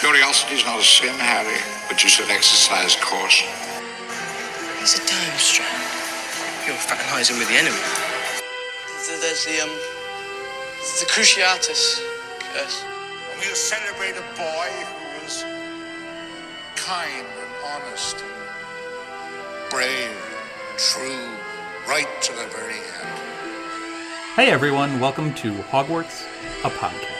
Curiosity is not a sin, Harry, but you should exercise caution. It's a time strand. You're fraternizing with the enemy. There's the Cruciatus curse. And we'll celebrate a boy who was kind and honest and brave and true, right to the very end. Hey everyone, welcome to Hogwarts, a podcast.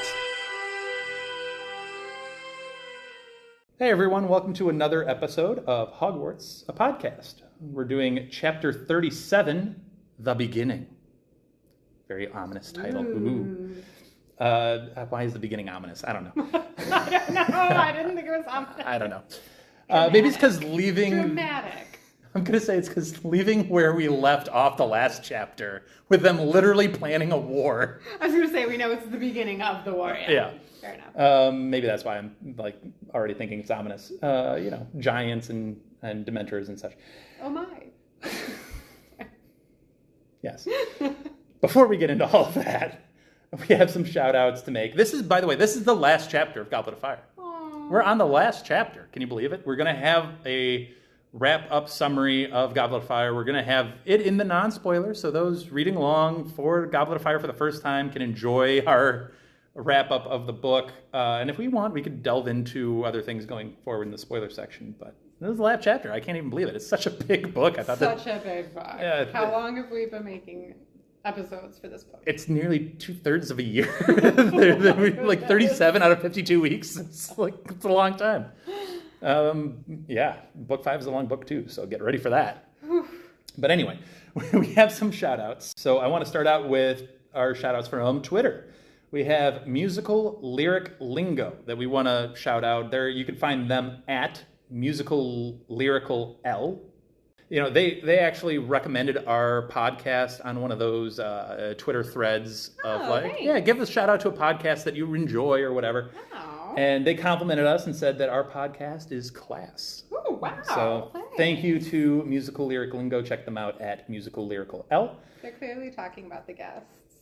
Hey everyone, welcome to another episode of Hogwarts, a podcast. We're doing chapter 37, The Beginning. Very ominous title. Ooh. Why is the beginning ominous? I don't know. I don't know. I didn't think it was ominous. I don't know. Maybe it's because leaving... Dramatic. I'm going to say it's because leaving where we left off the last chapter, with them literally planning a war. I was going to say, we know it's the beginning of the war. Yeah. Fair enough. Maybe that's why I'm already thinking it's ominous. Giants and Dementors and such. Oh my. Yes. Before we get into all of that, we have some shout outs to make. This is, by the way, the last chapter of Goblet of Fire. Aww. We're on the last chapter. Can you believe it? We're going to have a wrap-up summary of Goblet of Fire. We're going to have it in the non-spoiler, so those reading along for Goblet of Fire for the first time can enjoy our wrap-up of the book. And if we want, we could delve into other things going forward in the spoiler section. But this is the last chapter. I can't even believe it. It's such a big book. A big book. Yeah, How long have we been making episodes for this book? It's nearly 2/3 of a year. Like 37 out of 52 weeks. It's a long time. Book 5 is a long book too, so get ready for that. But anyway, we have some shout outs. So I want to start out with our shout outs from Twitter. We have Musical Lyric Lingo that we want to shout out. There, you can find them at Musical Lyrical L. You know, they actually recommended our podcast on one of those Twitter threads of thanks. Give a shout out to a podcast that you enjoy or whatever. Oh. And they complimented us and said that our podcast is class. Oh, wow. So thank you to Musical Lyric Lingo. Check them out at Musical Lyrical L. They're clearly talking about the guests.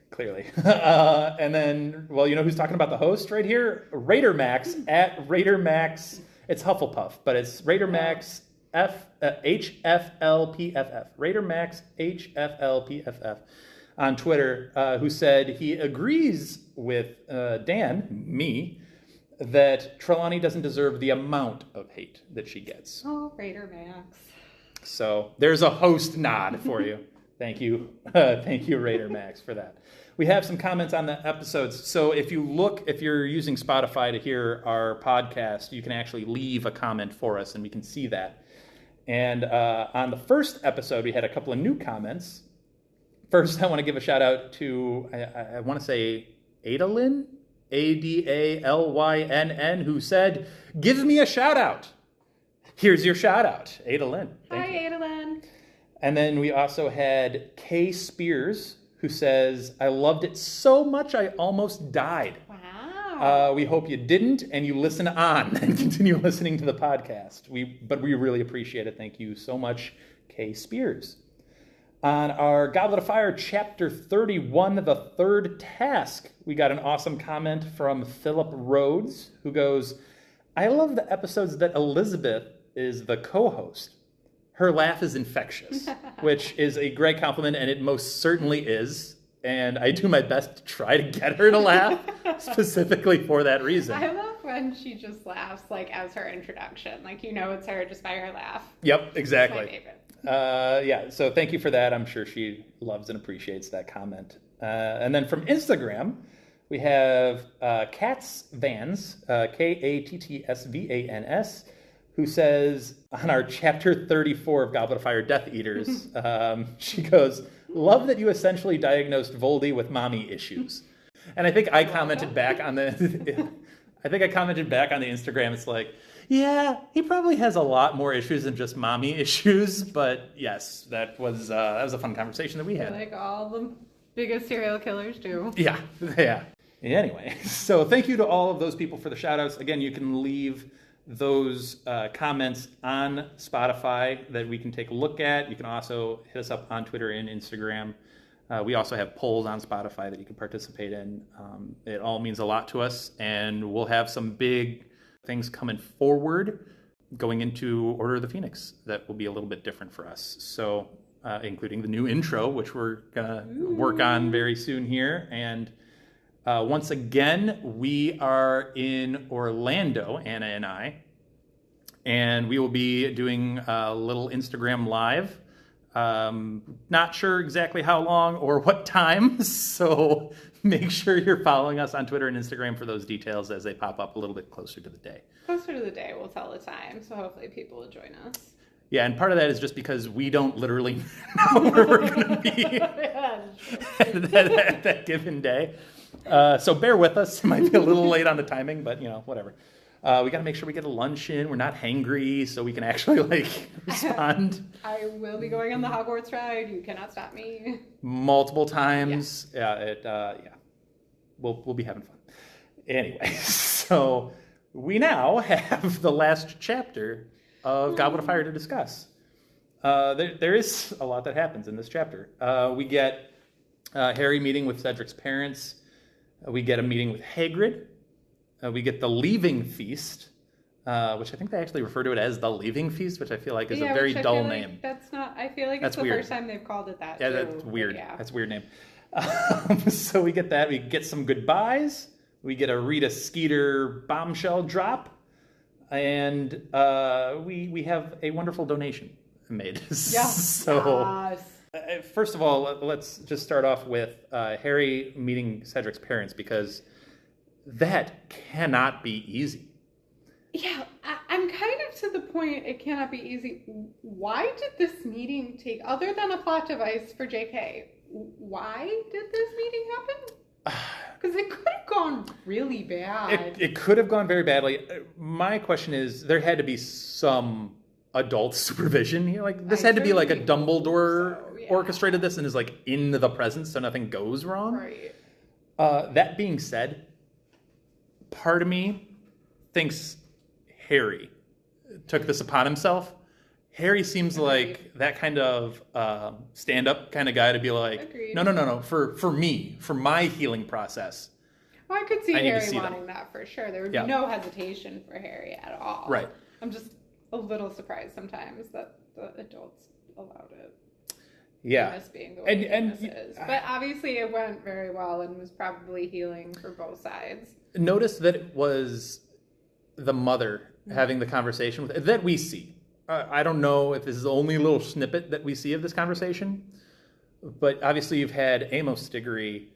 Clearly. And then, well, you know who's talking about the host right here? Raider Max at Raider Max. It's Hufflepuff, but it's Raider Max HFLPFF. Raider Max HFLPFF on Twitter, who said he agrees with Dan, me, that Trelawney doesn't deserve the amount of hate that she gets. Oh, Raider Max. So there's a host nod for you. Thank you. Thank you, Raider Max, for that. We have some comments on the episodes. So if you're using Spotify to hear our podcast, you can actually leave a comment for us and we can see that. And on the first episode, we had a couple of new comments. First, I want to give a shout out to, I want to say Adalyn, Adalynn, who said, "Give me a shout out." Here's your shout out, Adalyn. Hi, Adalyn. And then we also had Kay Spears, who says, "I loved it so much I almost died." Wow. We hope you didn't and you listen on and continue listening to the podcast. But we really appreciate it. Thank you so much, Kay Spears. On our Goblet of Fire, Chapter 31, The Third Task, we got an awesome comment from Philip Rhodes, who goes, "I love the episodes that Elizabeth is the co-host. Her laugh is infectious," which is a great compliment, and it most certainly is. And I do my best to try to get her to laugh, specifically for that reason. I love when she just laughs, as her introduction. It's her just by her laugh. Yep, exactly. It's my favorite. So thank you for that. I'm sure she loves and appreciates that comment. And then from Instagram, we have Katz Vans, Kattsvans, who says on our chapter 34 of Goblet of Fire Death Eaters, she goes, "Love that you essentially diagnosed Voldy with mommy issues." And I think I commented back on the Instagram. It's like, yeah, he probably has a lot more issues than just mommy issues. But yes, that was a fun conversation that we had. Like all the biggest serial killers do. Yeah. Anyway, so thank you to all of those people for the shout outs. Again, you can leave those comments on Spotify that we can take a look at. You can also hit us up on Twitter and Instagram. We also have polls on Spotify that you can participate in. It all means a lot to us, and we'll have some big things coming forward going into Order of the Phoenix that will be a little bit different for us. So, including the new intro, which we're going to work on very soon here. And once again, we are in Orlando, Anna and I, and we will be doing a little Instagram Live. Not sure exactly how long or what time, so make sure you're following us on Twitter and Instagram for those details as they pop up a little bit closer to the day. Closer to the day, we'll tell the time, so hopefully people will join us. Yeah, and part of that is just because we don't literally know where we're going to be at that given day. So bear with us. It might be a little late on the timing, but, whatever. We got to make sure we get a lunch in. We're not hangry, so we can actually, respond. I will be going on the Hogwarts ride. You cannot stop me. Multiple times. Yeah, We'll be having fun. Anyway, so we now have the last chapter of Goblet of Fire to discuss. There is a lot that happens in this chapter. We get Harry meeting with Cedric's parents. We get a meeting with Hagrid. We get the Leaving Feast, which I think they actually refer to it as the Leaving Feast, which I feel like is a very dull name. That's not. I feel like it's the first time they've called it that. Yeah, too, that's weird. Yeah. That's a weird name. So we get that. We get some goodbyes. We get a Rita Skeeter bombshell drop, and we have a wonderful donation made. Yeah. So first of all, let's just start off with Harry meeting Cedric's parents, because that cannot be easy. Yeah, I'm kind of to the point it cannot be easy. Why did this meeting take, other than a plot device for JK, why did this meeting happen? Because it could have gone really bad. It could have gone very badly. My question is, there had to be some adult supervision. This had to be like a Dumbledore orchestrated this and is in the present so nothing goes wrong. Right. That being said, part of me thinks Harry took this upon himself. Harry seems like that kind of stand-up kind of guy to be like, Agreed. No, for me, for my healing process. Well, I could see Harry see wanting that for sure. There would be no hesitation for Harry at all. Right. I'm just a little surprised sometimes that the adults allowed it. Yeah. This being the way this is. But obviously it went very well and was probably healing for both sides. Notice that it was the mother having the conversation with that we see. I don't know if this is the only little snippet that we see of this conversation, but obviously you've had Amos Diggory.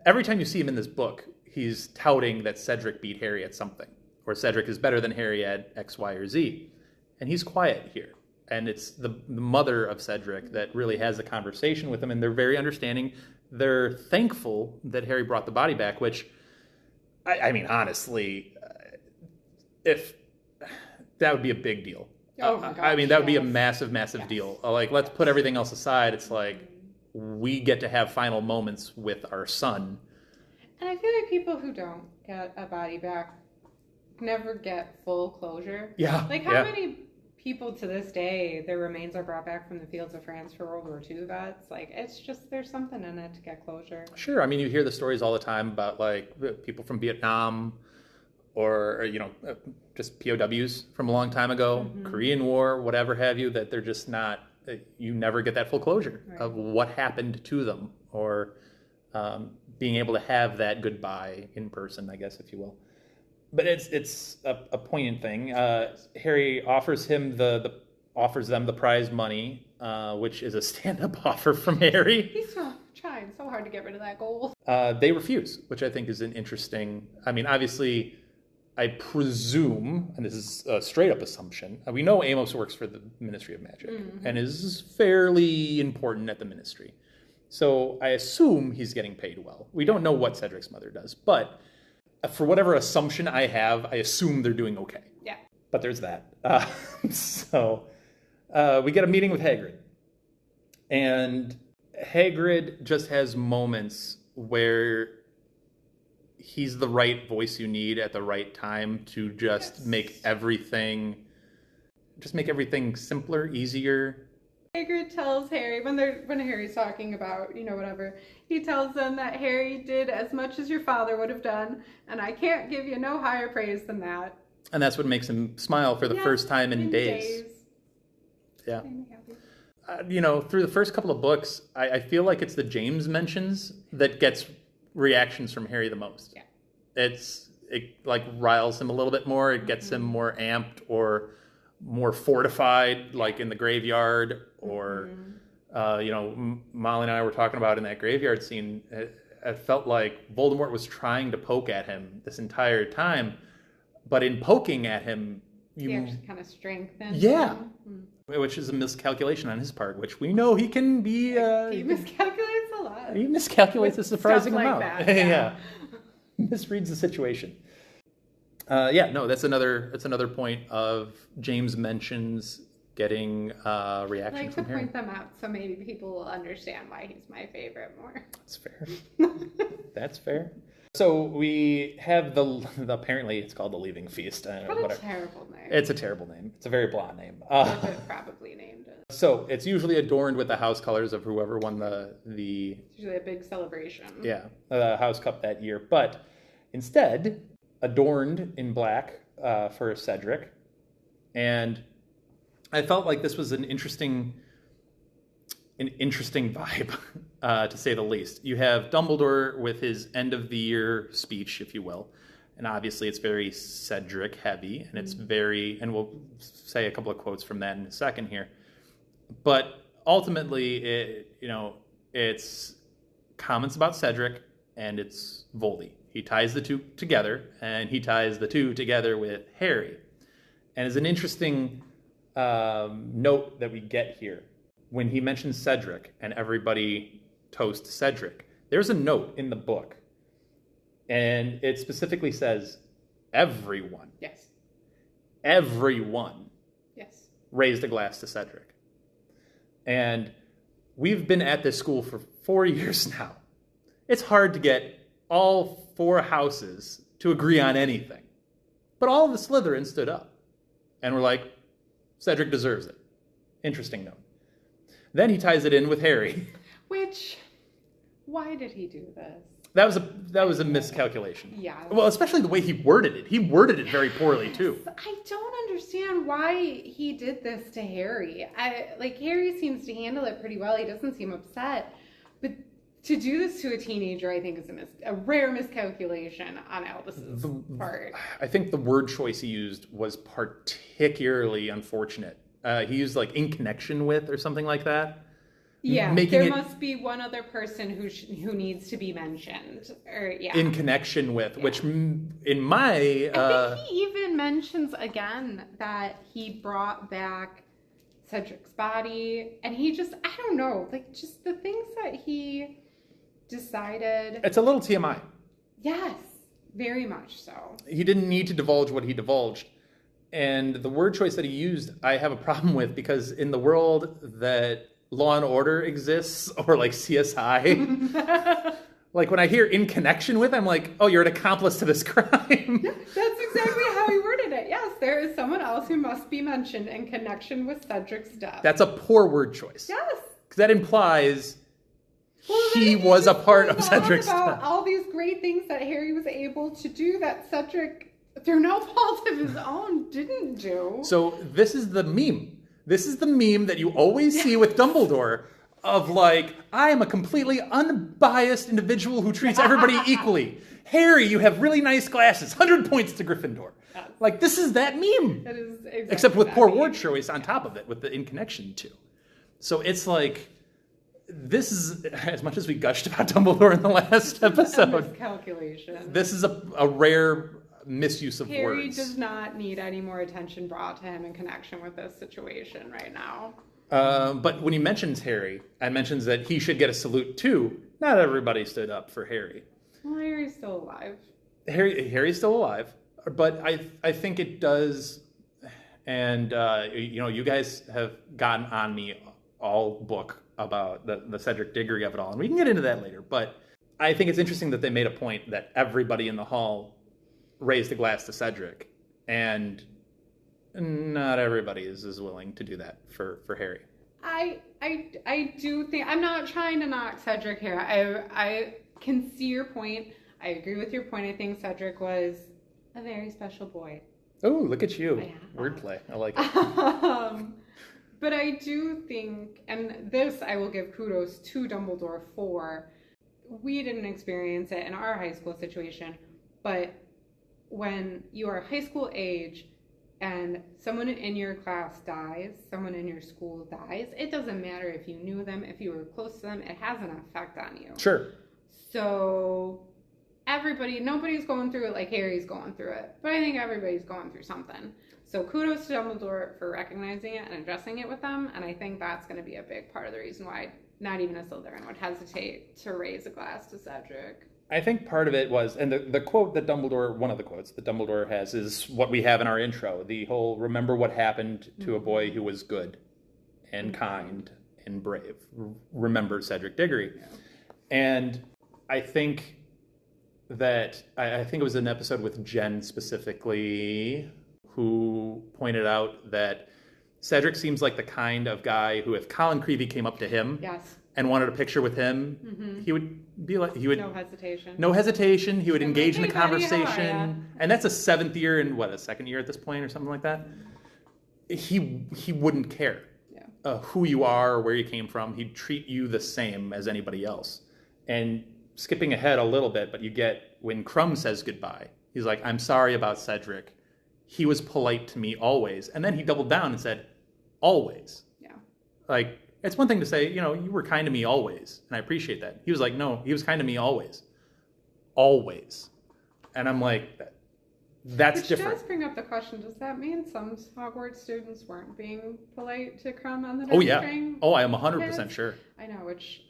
Every time you see him in this book, he's touting that Cedric beat Harry at something, or Cedric is better than Harry at X, Y, or Z. And he's quiet here. And it's the mother of Cedric that really has the conversation with him, and they're very understanding. They're thankful that Harry brought the body back, which, I mean, honestly, if that would be a big deal. Oh my gosh, I mean, that would be a massive, massive deal. Let's put everything else aside. It's we get to have final moments with our son. And I feel like people who don't get a body back never get full closure. Yeah. How many people to this day, their remains are brought back from the fields of France for World War II vets? It's just, there's something in it to get closure. Sure. I mean, you hear the stories all the time about people from Vietnam, or just POWs from a long time ago, Korean War, whatever have you, that they're just not, you never get that full closure of what happened to them, or being able to have that goodbye in person, I guess, if you will. But it's a poignant thing. Harry offers them the prize money, which is a stand-up offer from Harry. He's trying so hard to get rid of that gold. They refuse, which I think is an interesting. I mean, obviously, I presume, and this is a straight-up assumption, we know Amos works for the Ministry of Magic and is fairly important at the Ministry. So I assume he's getting paid well. We don't know what Cedric's mother does, but for whatever assumption I have, I assume they're doing okay. Yeah. But there's that. So we get a meeting with Hagrid. And Hagrid just has moments where he's the right voice you need at the right time to just make everything simpler, easier. Hagrid tells Harry, when Harry's talking about, whatever, he tells them that Harry did as much as your father would have done, and I can't give you no higher praise than that. And that's what makes him smile for the first time in days. Yeah. Through the first couple of books, I feel like it's the James mentions that gets reactions from Harry the most. Yeah. It like riles him a little bit more. It gets him more amped or more fortified, like in the graveyard, or Molly and I were talking about in that graveyard scene. It felt like Voldemort was trying to poke at him this entire time, but in poking at him, he actually kind of strengthened. Yeah, which is a miscalculation on his part, which we know he can be. He miscalculates a lot. He miscalculates a surprising amount. That, yeah. Misreads the situation. That's another point of James mentions getting reaction from Harry. I like to point them out so maybe people will understand why he's my favorite more. That's fair. That's fair. So we have apparently it's called the Leaving Feast. What a terrible name. It's a terrible name. It's a very blah name. Probably named it. So it's usually adorned with the house colors of whoever won the. It's usually a big celebration. Yeah, the House Cup that year, but instead adorned in black for Cedric, and I felt like this was an interesting vibe, to say the least. You have Dumbledore with his end of the year speech, if you will, and obviously it's very Cedric heavy, and it's very, and we'll say a couple of quotes from that in a second here, but ultimately it's comments about Cedric and it's Voldy. He ties the two together, and he ties the two together with Harry. And it's an interesting note that we get here. When he mentions Cedric and everybody toasts Cedric, there's a note in the book. And it specifically says, everyone. Yes. Everyone. Yes. Raised a glass to Cedric. And we've been at this school for 4 years now. It's hard to get all 4 houses to agree on anything. But all of the Slytherins stood up and were like, Cedric deserves it. Interesting note. Then he ties it in with Harry. Why did he do this? That was a miscalculation. Yeah. Well, especially the way he worded it. He worded it very poorly, too. I don't understand why he did this to Harry. Harry seems to handle it pretty well. He doesn't seem upset. But to do this to a teenager, I think, is a rare miscalculation on Albus's part. I think the word choice he used was particularly unfortunate. He used in connection with or something like that. Yeah, there must be one other person who needs to be mentioned. In connection with, which in my... I think he even mentions again that he brought back Cedric's body. And he just, I don't know, just the things that he decided. It's a little TMI. Yes, very much so. He didn't need to divulge what he divulged. And the word choice that he used, I have a problem with, because in the world that Law and Order exists, or CSI, when I hear in connection with, I'm like, oh, you're an accomplice to this crime. That's exactly how he worded it. Yes, there is someone else who must be mentioned in connection with Cedric's death. That's a poor word choice. Yes. Because that implies he was a part of Cedric's death. All these great things that Harry was able to do that Cedric, through no fault of his own, didn't do. So this is the meme. This is the meme that you always see with Dumbledore of I am a completely unbiased individual who treats everybody equally. Harry, you have really nice glasses. 100 points to Gryffindor. Yes. This is that meme. It is exactly except with poor word choice on top of it, with the in connection to. So it's this is, as much as we gushed about Dumbledore in the last episode. Miscalculation. This is a rare misuse of Harry words. does not need any more attention brought to him in connection with this situation right now. But when he mentions Harry and mentions that he should get a salute too, not everybody stood up for Harry. Well, Harry's still alive. Harry's still alive, but I think it does. And you guys have gotten on me all book about the Cedric Diggory of it all, and we can get into that later. But I think it's interesting that they made a point that everybody in the hall raised a glass to Cedric, and not everybody is as willing to do that for Harry. I do think, I'm not trying to knock Cedric here. I can see your point. I agree with your point. I think Cedric was a very special boy. Oh, look at you. Wordplay. I like it. But I do think, and this I will give kudos to Dumbledore for, we didn't experience it in our high school situation, but when you are high school age and someone in your class dies, someone in your school dies, it doesn't matter if you knew them, if you were close to them, it has an effect on you. Sure. So nobody's going through it like Harry's going through it, but I think everybody's going through something. So kudos to Dumbledore for recognizing it and addressing it with them, and I think that's going to be a big part of the reason why not even a Slytherin would hesitate to raise a glass to Cedric. I think part of it was, and the quote that Dumbledore, one of the quotes that Dumbledore has is what we have in our intro, the whole remember what happened to a boy who was good and kind and brave. Remember Cedric Diggory. Yeah. And I think that, I think it was an episode with Jen specifically who pointed out that Cedric seems like the kind of guy who, if Colin Creevey came up to him and wanted a picture with him, he would be like, no hesitation. No hesitation. He would engage in the hey, buddy, conversation. And that's a seventh year and a second year at this point or something like that. He wouldn't care who you are or where you came from. He'd treat you the same as anybody else. And skipping ahead a little bit, but you get when Crumb says goodbye, he's like, I'm sorry about Cedric. He was polite to me always. And then he doubled down and said, always. Yeah. Like, it's one thing to say, you were kind to me always. And I appreciate that. He was like, no, he was kind to me always. Always. And I'm like, that's different. Which does bring up the question, does that mean some Hogwarts students weren't being polite to Crumb on the string? Oh, I am 100% sure. I know, which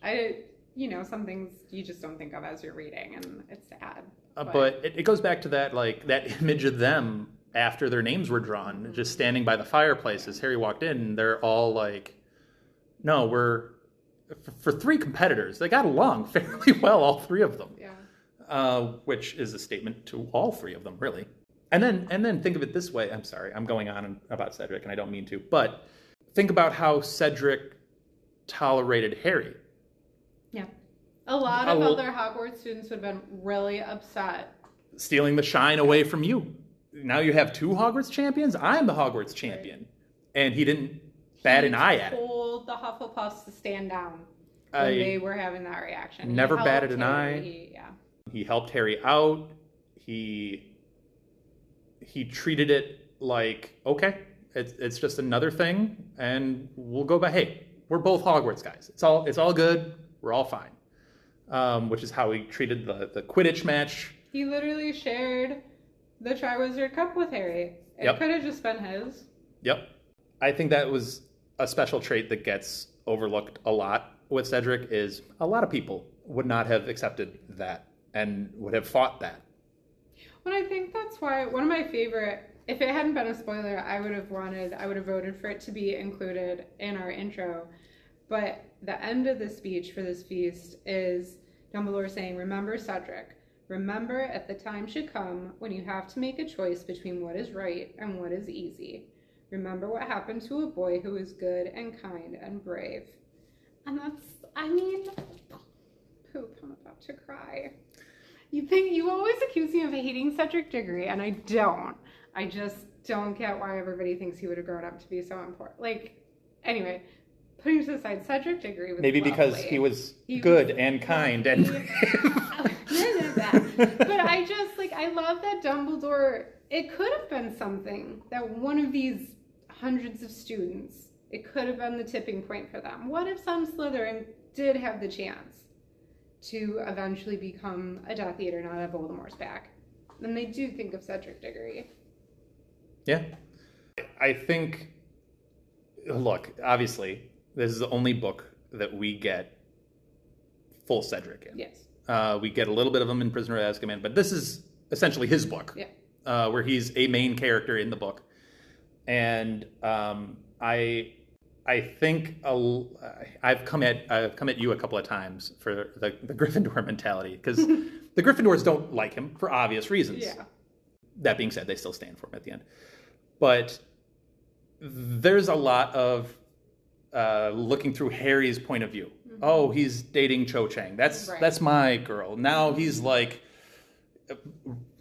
some things you just don't think of as you're reading, and it's sad. But it goes back to that, like, that image of them after their names were drawn, just standing by the fireplace as Harry walked in, and they're all like, no, for three competitors, they got along fairly well, all three of them. Yeah. Which is a statement to all three of them, really. And then think of it this way. I'm sorry, I'm going on about Cedric, and I don't mean to, but think about how Cedric tolerated Harry. Yeah. A lot of other Hogwarts students would have been really upset. Stealing the shine away from you. Now you have two Hogwarts champions? I'm the Hogwarts champion. Right. And he didn't bat an eye at it. He told the Hufflepuffs to stand down when they were having that reaction. Never batted an eye. He helped Harry out. He treated it like, okay, it's just another thing, and we'll go back. Hey, we're both Hogwarts guys. It's all good. We're all fine. Which is how he treated the Quidditch match. He literally shared the Triwizard Cup with Harry. It could have just been his. Yep. I think that was a special trait that gets overlooked a lot with Cedric, is a lot of people would not have accepted that and would have fought that. Well, I think that's why one of my favorite, if it hadn't been a spoiler, I would have voted for it to be included in our intro. But the end of the speech for this feast is Dumbledore saying, remember Cedric. Remember, at the time should come when you have to make a choice between what is right and what is easy. Remember what happened to a boy who is good and kind and brave. And poop, I'm about to cry. You always accuse me of hating Cedric Diggory, and I don't. I just don't get why everybody thinks he would have grown up to be so important. Anyway, putting to the side, Cedric Diggory was maybe lovely. Because he was good and kind and But I love that Dumbledore, it could have been something that one of these hundreds of students, it could have been the tipping point for them. What if some Slytherin did have the chance to eventually become a Death Eater, not have Voldemort's back? Then they do think of Cedric Diggory. Yeah. I think, look, obviously, this is the only book that we get full Cedric in. Yes. We get a little bit of him in Prisoner of Azkaban, but this is essentially his book, where he's a main character in the book. And I think I've come at you a couple of times for the Gryffindor mentality, because the Gryffindors don't like him for obvious reasons. Yeah. That being said, they still stand for him at the end. But there's a lot of looking through Harry's point of view. Oh, he's dating Cho Chang. That's my girl. Now he's like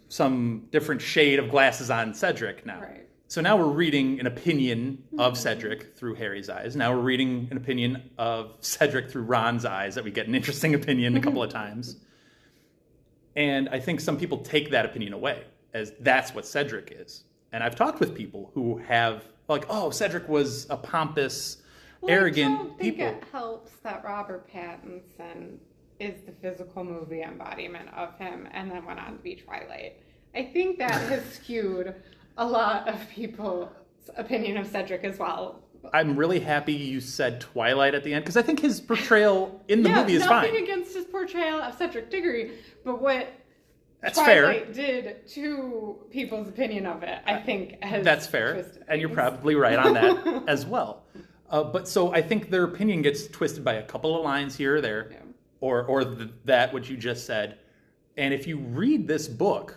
some different shade of glasses on Cedric now. Right. So now we're reading an opinion of Cedric through Harry's eyes. Now we're reading an opinion of Cedric through Ron's eyes, that we get an interesting opinion a couple of times. And I think some people take that opinion away as that's what Cedric is. And I've talked with people who have like, oh, Cedric was a pompous, arrogant I don't think people. it helps that Robert Pattinson is the physical movie embodiment of him and then went on to be Twilight. I think that has skewed a lot of people's opinion of Cedric as well. I'm really happy you said Twilight at the end, because I think his portrayal in the movie is fine. Nothing against his portrayal of Cedric Diggory, but what That's Twilight fair. did to people's opinion of it, I think has That's fair, twisted and you're things. probably right on that as well. But so I think their opinion gets twisted by a couple of lines here or there, Yeah. or that what you just said. And if you read this book,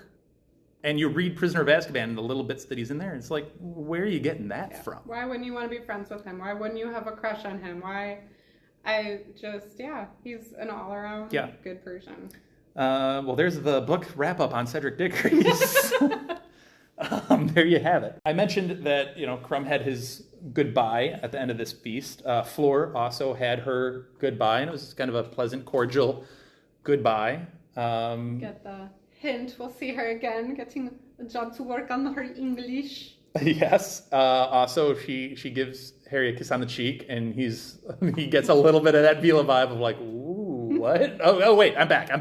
and you read Prisoner of Azkaban and the little bits that he's in there, it's like, where are you getting that from? Why wouldn't you want to be friends with him? Why wouldn't you have a crush on him? He's an all-around good person. Well, there's the book wrap-up on Cedric Diggory. There you have it. I mentioned that, Crumb had his goodbye at the end of this feast. Fleur also had her goodbye, and it was kind of a pleasant, cordial goodbye. Get the hint. We'll see her again, getting a job to work on her English. Yes. Also, she gives Harry a kiss on the cheek, and he gets a little bit of that Vila vibe of like, ooh, what? Oh, wait, I'm back,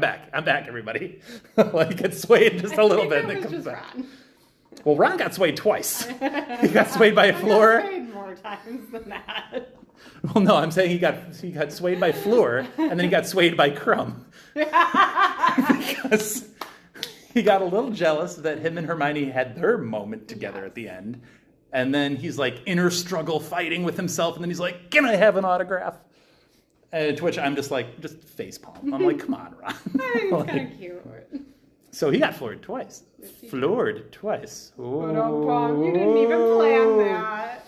everybody. Like, gets swayed just a little bit, and then comes back. Ron. Well, Ron got swayed twice. He got swayed by Fleur. He got swayed more times than that. Well, no, I'm saying he got swayed by Fleur, and then he got swayed by Crumb. Because he got a little jealous that him and Hermione had their moment together at the end. And then he's like inner struggle fighting with himself. And then he's like, can I have an autograph? To which I'm just like, just facepalm. I'm like, come on, Ron. He's Like, kind of cute. so he got floored twice. Floored twice. Ba-dum-bum. You didn't even plan that.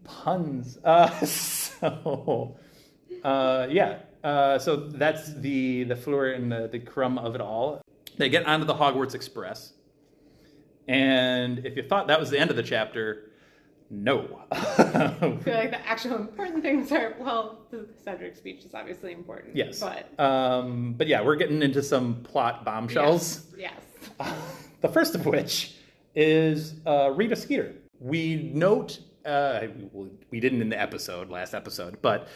Puns. So that's the Fleur and the Crumb of it all. They get onto the Hogwarts Express. And if you thought that was the end of the chapter, no. I feel like the actual important things are, the Cedric speech is obviously important. Yes. But yeah, we're getting into some plot bombshells. Yes. The first of which is Rita Skeeter. We note, we didn't in the last episode, but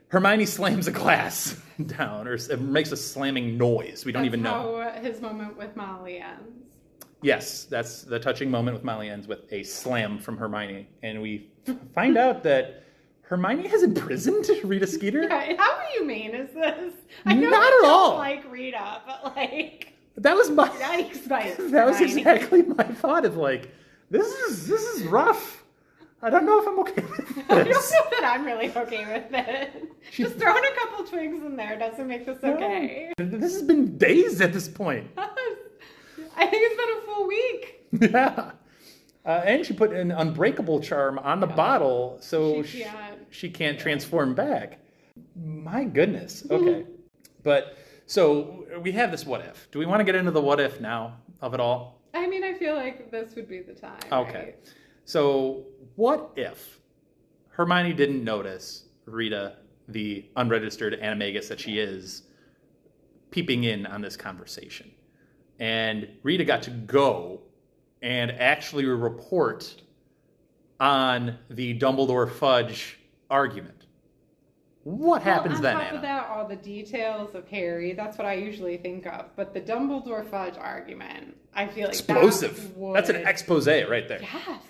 Hermione slams a glass down, or makes a slamming noise. We don't even know. That's how his moment with Molly ends. Yes, that's the touching moment with Molly ends with a slam from Hermione. And we find out that Hermione has imprisoned Rita Skeeter. Yeah, how humane is this? I know Not you at don't all. like Rita, but like, That was my... yikes, bites, That was Hermione. exactly my thought of like, this is rough. I don't know if I'm okay with I don't this. know that I'm really okay with it. Just throwing a couple twigs in there doesn't make this okay. This has been days at this point. I think it's been a full week. Yeah. And she put an unbreakable charm on the bottle so she can't transform back. My goodness. Okay. But so we have this what if. Do we want to get into the what if now of it all? I mean, I feel like this would be the time. Okay. Right? So what if Hermione didn't notice Rita, the unregistered animagus that she is, peeping in on this conversation? And Rita got to go and actually report on the Dumbledore fudge argument. What happens then, On top Anna? of that, all the details of Harry, that's what I usually think of. But the Dumbledore fudge argument, I feel like Explosive. That's an expose right there. Yes.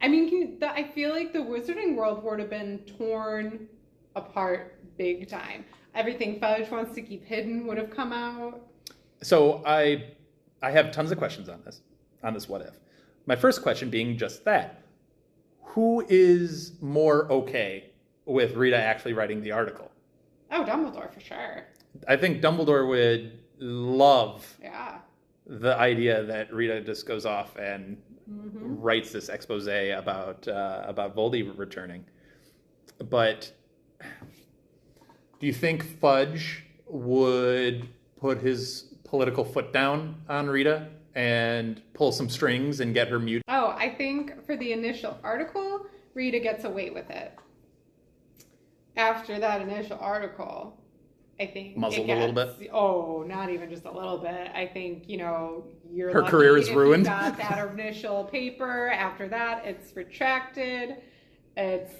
I mean, I feel like the wizarding world would have been torn apart big time. Everything Fudge wants to keep hidden would have come out. So I have tons of questions on this what if. My first question being just that. Who is more okay with Rita actually writing the article? Oh, Dumbledore for sure. I think Dumbledore would love Yeah. the idea that Rita just goes off and writes this expose about Voldy returning. But Do you think Fudge would put his political foot down on Rita and pull some strings and get her muted? Oh, I think for the initial article, Rita gets away with it. After that initial article, I think muzzled a little bit. Oh, not even just a little bit. I think you're her lucky career is if ruined. You got that initial paper. After that, it's retracted. It's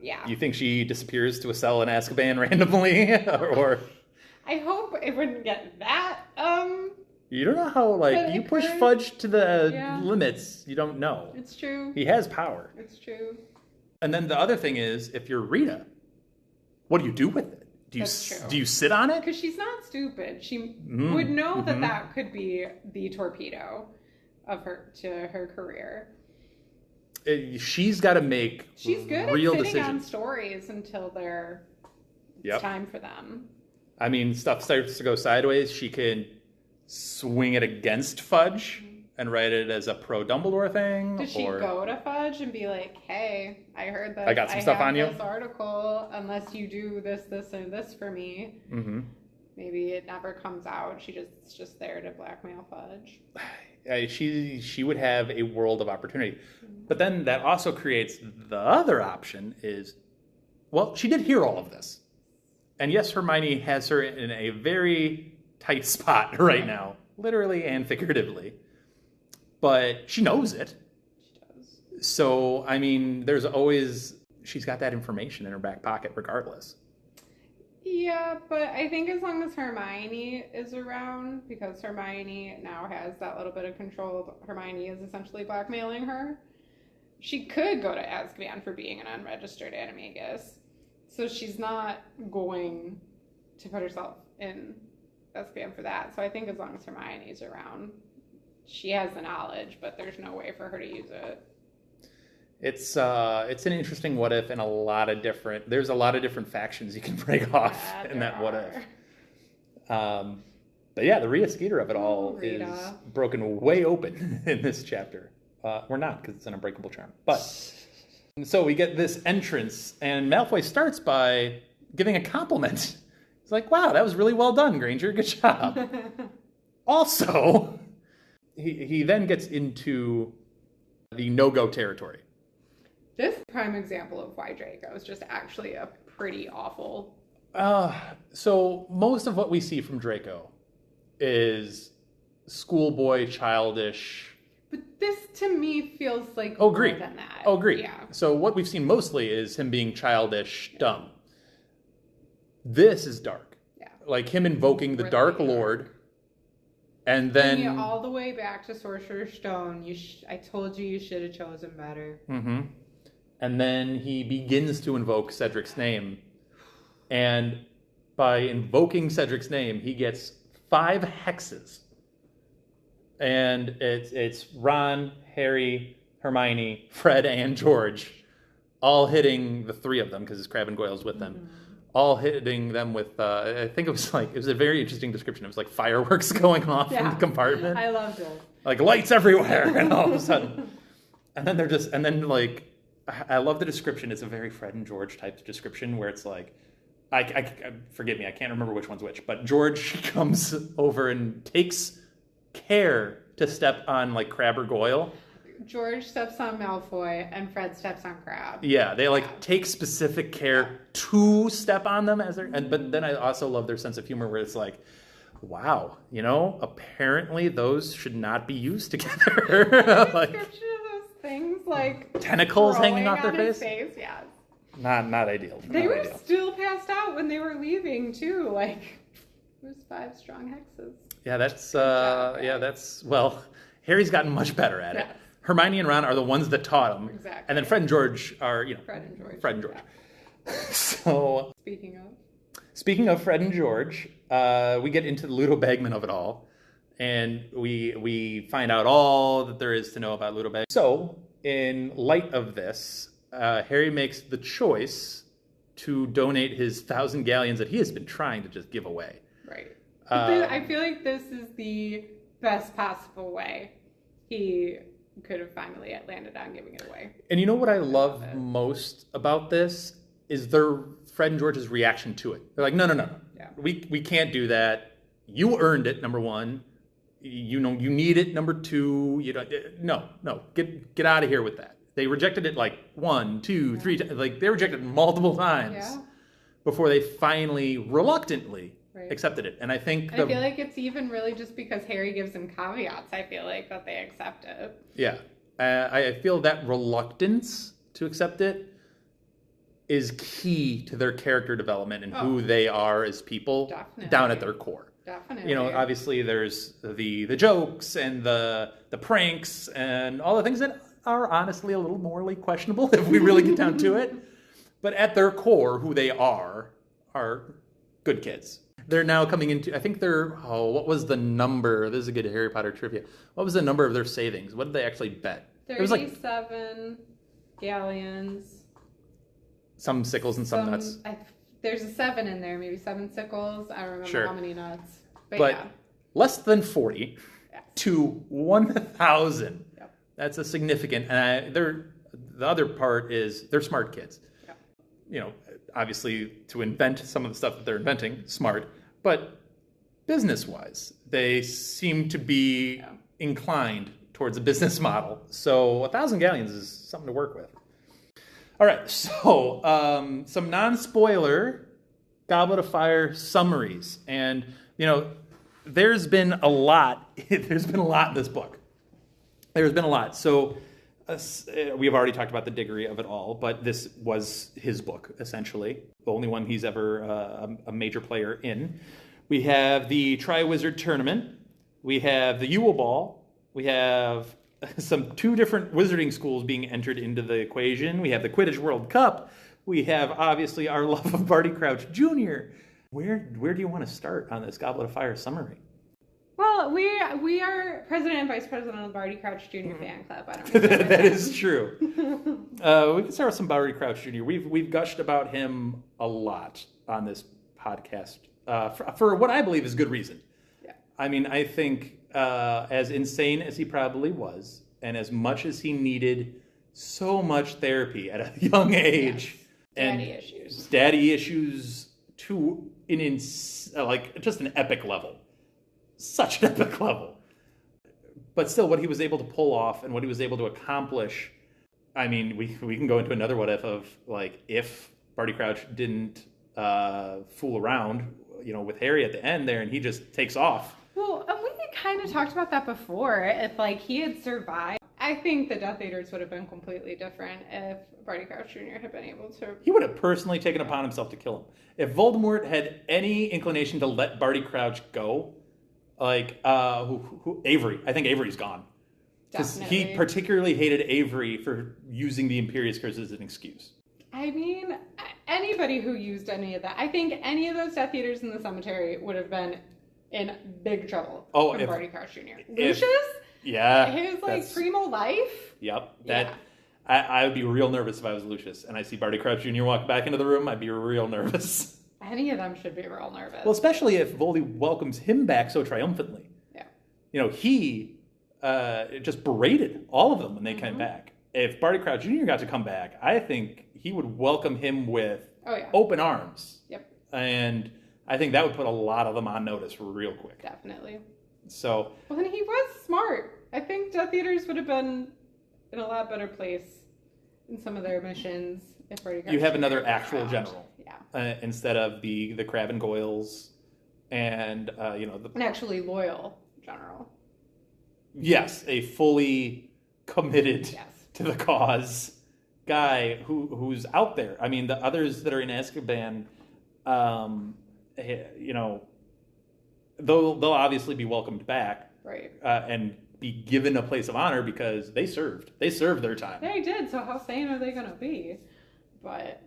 yeah. You think she disappears to a cell in Azkaban randomly, or? I hope it wouldn't get that. You don't know how you push Fudge to the limits. You don't know. It's true. He has power. It's true. And then the other thing is, if you're Rita, what do you do with it? Do you sit on it? Because she's not stupid. She would know that that could be the torpedo of her career. She's got to make She's good real at sitting decisions on stories until it's time for them. I mean, stuff starts to go sideways. She can swing it against Fudge and write it as a pro-Dumbledore thing. Does she go to Fudge and be like, "Hey, I heard that I got some stuff on you. This article, unless you do this, and this for me." Mm-hmm. Maybe it never comes out. It's just there to blackmail Fudge. She would have a world of opportunity. But then that also creates the other option is, well, she did hear all of this. And yes, Hermione has her in a very tight spot right now, literally and figuratively. But she knows it. She does. So, I mean, she's got that information in her back pocket regardless. Yeah, but I think as long as Hermione is around, because Hermione now has that little bit of control, Hermione is essentially blackmailing her. She could go to Azkaban for being an unregistered animagus. So she's not going to put herself in Azkaban for that. So I think as long as Hermione's around, she has the knowledge, but there's no way for her to use it. It's an interesting what if, and there's a lot of different factions you can break off in that what if. But yeah, the Rita Skeeter of it all is broken way open in this chapter. We're not, because it's an unbreakable charm. But so we get this entrance, and Malfoy starts by giving a compliment. He's like, "Wow, that was really well done, Granger. Good job." Also, he then gets into the no-go territory. This prime example of why Draco is just actually a pretty awful. So most of what we see from Draco is schoolboy, childish. But this to me feels like more than that. Oh, agreed. Yeah. So what we've seen mostly is him being childish, dumb. This is dark. Yeah. Like him invoking the Really Dark dark. Lord. And then Bring you all the way back to Sorcerer's Stone. I told you should have chosen better. Mm-hmm. And then he begins to invoke Cedric's name. And by invoking Cedric's name, he gets 5 hexes. And it's Ron, Harry, Hermione, Fred, and George, all hitting the 3 of them, because it's Crabbe and Goyle's with them, all hitting them with, I think it was a very interesting description. It was like fireworks going off from the compartment. I loved it. Like lights everywhere, and all of a sudden. And then I love the description. It's a very Fred and George type description where it's like, I forgive me, I can't remember which one's which, but George comes over and takes care to step on like Crabbe or Goyle. George steps on Malfoy and Fred steps on Crabbe. Yeah, they take specific care to step on them but then I also love their sense of humor where it's like, wow, apparently those should not be used together. Description of those things like tentacles hanging off their his face. Yeah. Not ideal. They were still passed out when they were leaving too. Like it was 5 strong hexes. Yeah, Harry's gotten much better at it. Hermione and Ron are the ones that taught him. Exactly. And then Fred and George are, Fred and George. Fred and George. Yeah. So, speaking of Fred and George, we get into the Ludo Bagman of it all. And we find out all that there is to know about Ludo Bagman. So, in light of this, Harry makes the choice to donate his 1,000 galleons that he has been trying to just give away. Right. I feel like this is the best possible way he could have finally landed on giving it away. And you know what I love most about this is they're Fred and George's reaction to it. They're like, no. Yeah. We can't do that. You earned it, number one. You need it, number two. No. Get out of here with that. They rejected it like 1, 2, 3 times. Like, they rejected it multiple times before they finally, reluctantly, accepted it. And I think... I feel like it's even really just because Harry gives them caveats, I feel like, that they accept it. Yeah. I feel that reluctance to accept it is key to their character development and who they are as people down at their core. Definitely. Obviously there's the jokes and the pranks and all the things that are honestly a little morally questionable if we really get down to it. But at their core, who they are good kids. They're now coming into, I think what was the number? This is a good Harry Potter trivia. What was the number of their savings? What did they actually bet? 37 it was like galleons. Some sickles and some nuts. There's a 7 in there, maybe 7 sickles. I don't remember how many nuts. But less than 40 to 1,000. Yep. That's a significant, and the other part is they're smart kids. Yep. Obviously to invent some of the stuff that they're inventing, smart, but business-wise, they seem to be inclined towards a business model. So 1,000 galleons is something to work with. All right, so some non-spoiler Goblet of Fire summaries. And, there's been a lot. There's been a lot in this book. There's been a lot. So we have already talked about the Diggory of it all, but this was his book, essentially. The only one he's ever a major player in. We have the Triwizard Tournament. We have the Yule Ball. We have two different wizarding schools being entered into the equation. We have the Quidditch World Cup. We have, obviously, our love of Barty Crouch Jr. Where do you want to start on this Goblet of Fire summary? Well, we are president and vice president of the Barty Crouch Jr. fan club. I don't know. That is true. We can start with some Barty Crouch Jr. We've gushed about him a lot on this podcast for what I believe is good reason. Yeah. I mean, I think as insane as he probably was, and as much as he needed so much therapy at a young age, and daddy issues to just an epic level. Such an epic level. But still, what he was able to pull off and what he was able to accomplish, I mean, we can go into another what if of, if Barty Crouch didn't fool around, with Harry at the end there, and he just takes off. Well, we kind of talked about that before. If, he had survived, I think the Death Eaters would have been completely different if Barty Crouch Jr. had been able to... He would have personally taken upon himself to kill him. If Voldemort had any inclination to let Barty Crouch go... Avery. I think Avery's gone. Because he particularly hated Avery for using the Imperious Curse as an excuse. I mean, anybody who used any of that, I think any of those Death Eaters in the cemetery would have been in big trouble from Barty Crouch Jr. Lucius? Yeah. His, primo life? Yep. I would be real nervous if I was Lucius, and I see Barty Crouch Jr. walk back into the room, I'd be real nervous. Any of them should be real nervous. Well, especially if Voldy welcomes him back so triumphantly. Yeah. He just berated all of them when they came back. If Barty Crouch Jr. got to come back, I think he would welcome him with open arms. Yep. And I think that would put a lot of them on notice real quick. Definitely. So. Well, and he was smart. I think Death Eaters would have been in a lot better place in some of their missions if Barty Crouch You have Jr. another actual general. Yeah. Instead of the Crabbe and Goyles and, an actually loyal general. Yes, a fully committed to the cause guy who's out there. I mean, the others that are in Azkaban, they'll obviously be welcomed back. Right. And be given a place of honor because they served. They served their time. They did, so how sane are they going to be? But...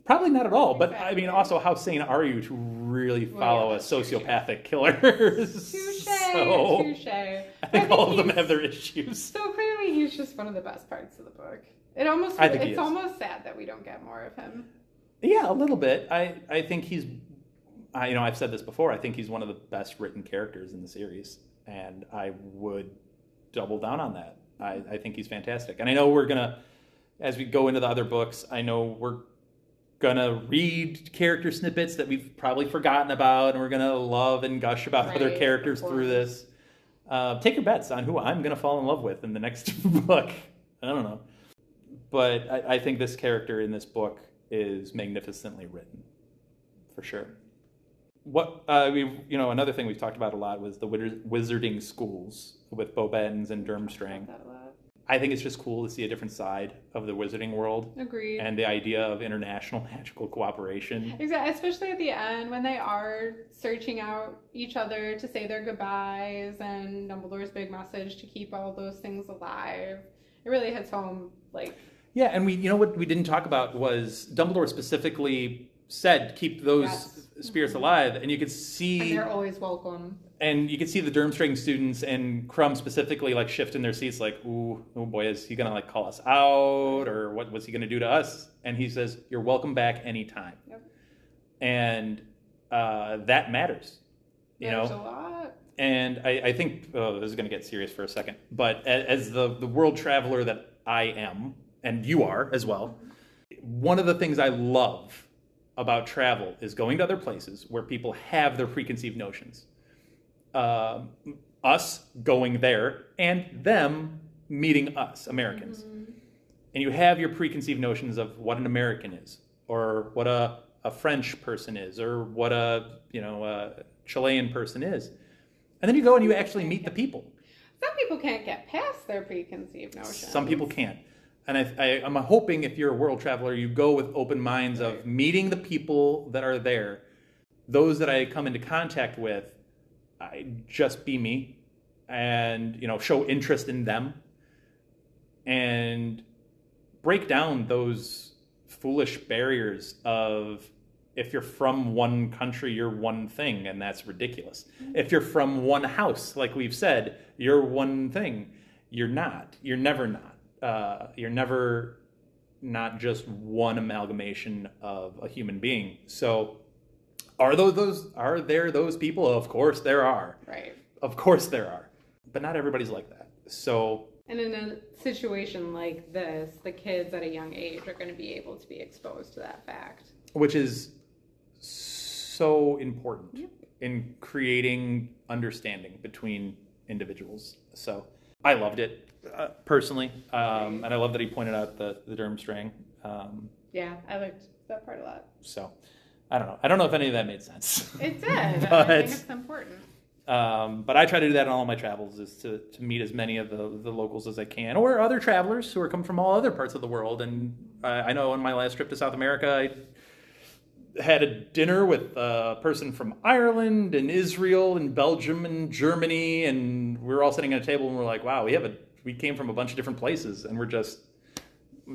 Probably not at all, but I mean, also, how sane are you to really follow a sociopathic killer? Touche. I think all of them have their issues. So clearly, he's just one of the best parts of the book. It's almost sad that we don't get more of him. Yeah, a little bit. I think he's, I've said this before. I think he's one of the best written characters in the series, and I would double down on that. I think he's fantastic, and I know we're gonna, as we go into the other books, I know we're gonna read character snippets that we've probably forgotten about, and we're gonna love and gush about other Right, characters of through this. Take your bets on who I'm gonna fall in love with in the next book. I don't know. But I think this character in this book is magnificently written, for sure. What another thing we've talked about a lot was the wizarding schools with Bobens and Durmstrang. That a lot. I think it's just cool to see a different side of the wizarding world. Agreed. And the idea of international magical cooperation. Exactly, especially at the end when they are searching out each other to say their goodbyes, and Dumbledore's big message to keep all those things alive. It really hits home, like. Yeah, and what we didn't talk about was Dumbledore specifically said keep those spirits alive, and you could see. And they're always welcome. And you could see the Durmstrang students and Crumb specifically like shift in their seats, like, "Ooh, oh boy, is he gonna like call us out, or what was he gonna do to us?" And he says, "You're welcome back anytime." Yep. And that matters, There's a lot. And I think this is gonna get serious for a second, but as the world traveler that I am, and you are as well, one of the things I love about travel is going to other places where people have their preconceived notions. Us going there and them meeting us, Americans. Mm-hmm. And you have your preconceived notions of what an American is, or what a French person is, or what a Chilean person is. And then you go and you actually meet the people. Some people can't get past their preconceived notions. Some people can't. And I'm hoping if you're a world traveler, you go with open minds of meeting the people that are there. Those that I come into contact with, I just be me and, show interest in them and break down those foolish barriers of if you're from one country, you're one thing, and that's ridiculous. If you're from one house, like we've said, you're one thing. You're not. You're never not. You're never not just one amalgamation of a human being. So are there those people? Of course there are. Right. Of course there are. But not everybody's like that. So. And in a situation like this, the kids at a young age are going to be able to be exposed to that fact. Which is so important. Yep. In creating understanding between individuals. So I loved it personally. And I love that he pointed out the Durmstrang. Yeah, I liked that part a lot. So I don't know. I don't know if any of that made sense. It did. I think it's important. But I try to do that on all my travels, is to meet as many of the locals as I can, or other travelers who are coming from all other parts of the world. And I know on my last trip to South America, I had a dinner with a person from Ireland and Israel and Belgium and Germany, and we were all sitting at a table and we're like, wow, we came from a bunch of different places, and we're just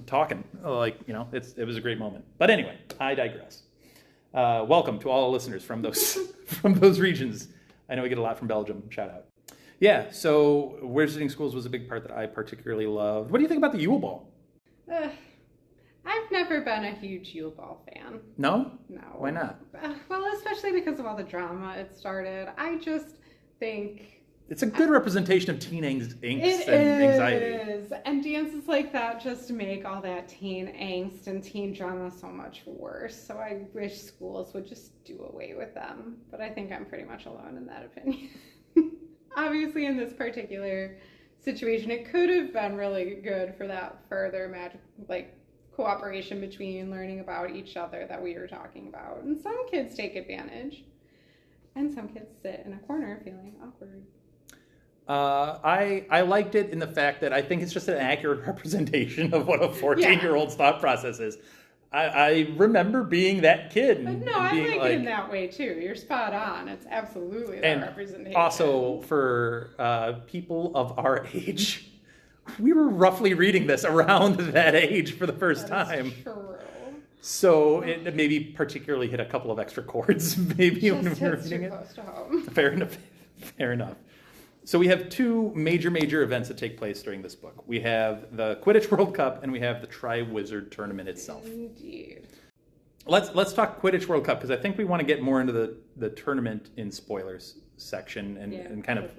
talking. It was a great moment. But anyway, I digress. Welcome to all the listeners from those regions. I know we get a lot from Belgium. Shout out. Yeah, so Wizarding Schools was a big part that I particularly loved. What do you think about the Yule Ball? I've never been a huge Yule Ball fan. No? No. Why not? Well, especially because of all the drama it started. I just think... It's a good representation of teen angst and anxiety. It is. And dances like that just make all that teen angst and teen drama so much worse. So I wish schools would just do away with them. But I think I'm pretty much alone in that opinion. Obviously, in this particular situation, it could have been really good for that further cooperation between learning about each other that we were talking about. And some kids take advantage. And some kids sit in a corner feeling awkward. I liked it in the fact that I think it's just an accurate representation of what a 14-year-old's thought process is. I remember being that kid. But no, I like it in that way too. You're spot on. It's absolutely that representation. Also, for people of our age, we were roughly reading this around that age for the first time. Is true. So it maybe particularly hit a couple of extra chords, maybe when we were reading it. Close to home. Fair enough. So we have two major events that take place during this book. We have the Quidditch World Cup and we have the Triwizard Tournament itself. Indeed. Let's talk Quidditch World Cup, because I think we want to get more into the tournament in spoilers section and kind of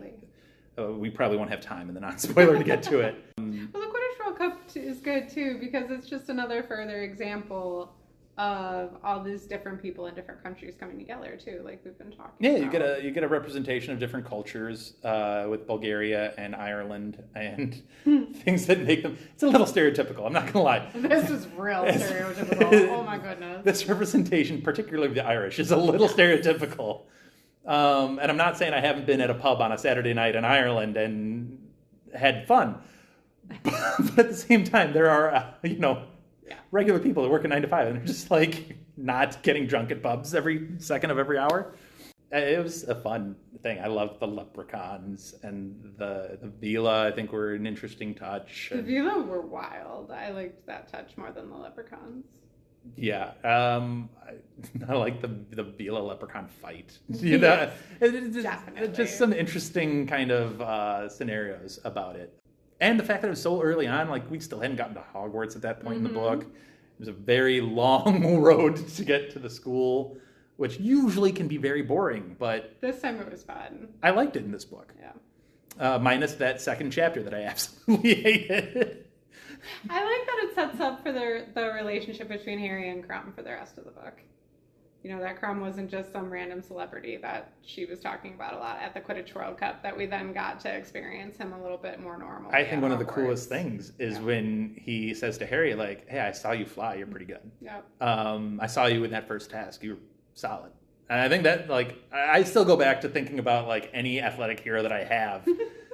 we probably won't have time in the non-spoiler to get to it. Well, the Quidditch World Cup is good too, because it's just another further example of all these different people in different countries coming together too, like we've been talking Yeah, about. you get a representation of different cultures with Bulgaria and Ireland and things that make them. It's a little stereotypical. I'm not gonna lie. This is real stereotypical. Oh my goodness. This representation, particularly of the Irish, is a little stereotypical. And I'm not saying I haven't been at a pub on a Saturday night in Ireland and had fun, but at the same time, there are regular people that work a 9 to 5 and they're just like not getting drunk at pubs every second of every hour. It was a fun thing. I loved the leprechauns and the vila. I think were an interesting touch. The vila were wild. I liked that touch more than the leprechauns. Yeah, I like the vila leprechaun fight. You know, Definitely. Just some interesting kind of scenarios about it. And the fact that it was so early on, like we still hadn't gotten to Hogwarts at that point in the book. It was a very long road to get to the school, which usually can be very boring, but this time it was fun. I liked it in this book. Yeah. Minus that second chapter that I absolutely hated. I like that it sets up for the relationship between Harry and Crumb for the rest of the book. You know, that Crumb wasn't just some random celebrity that she was talking about a lot at the Quidditch World Cup, that we then got to experience him a little bit more normal. I think one of the coolest things is when he says to Harry, like, hey, I saw you fly. You're pretty good. Yeah. I saw you in that first task. You were solid. And I think that, like, I still go back to thinking about, like, any athletic hero that I have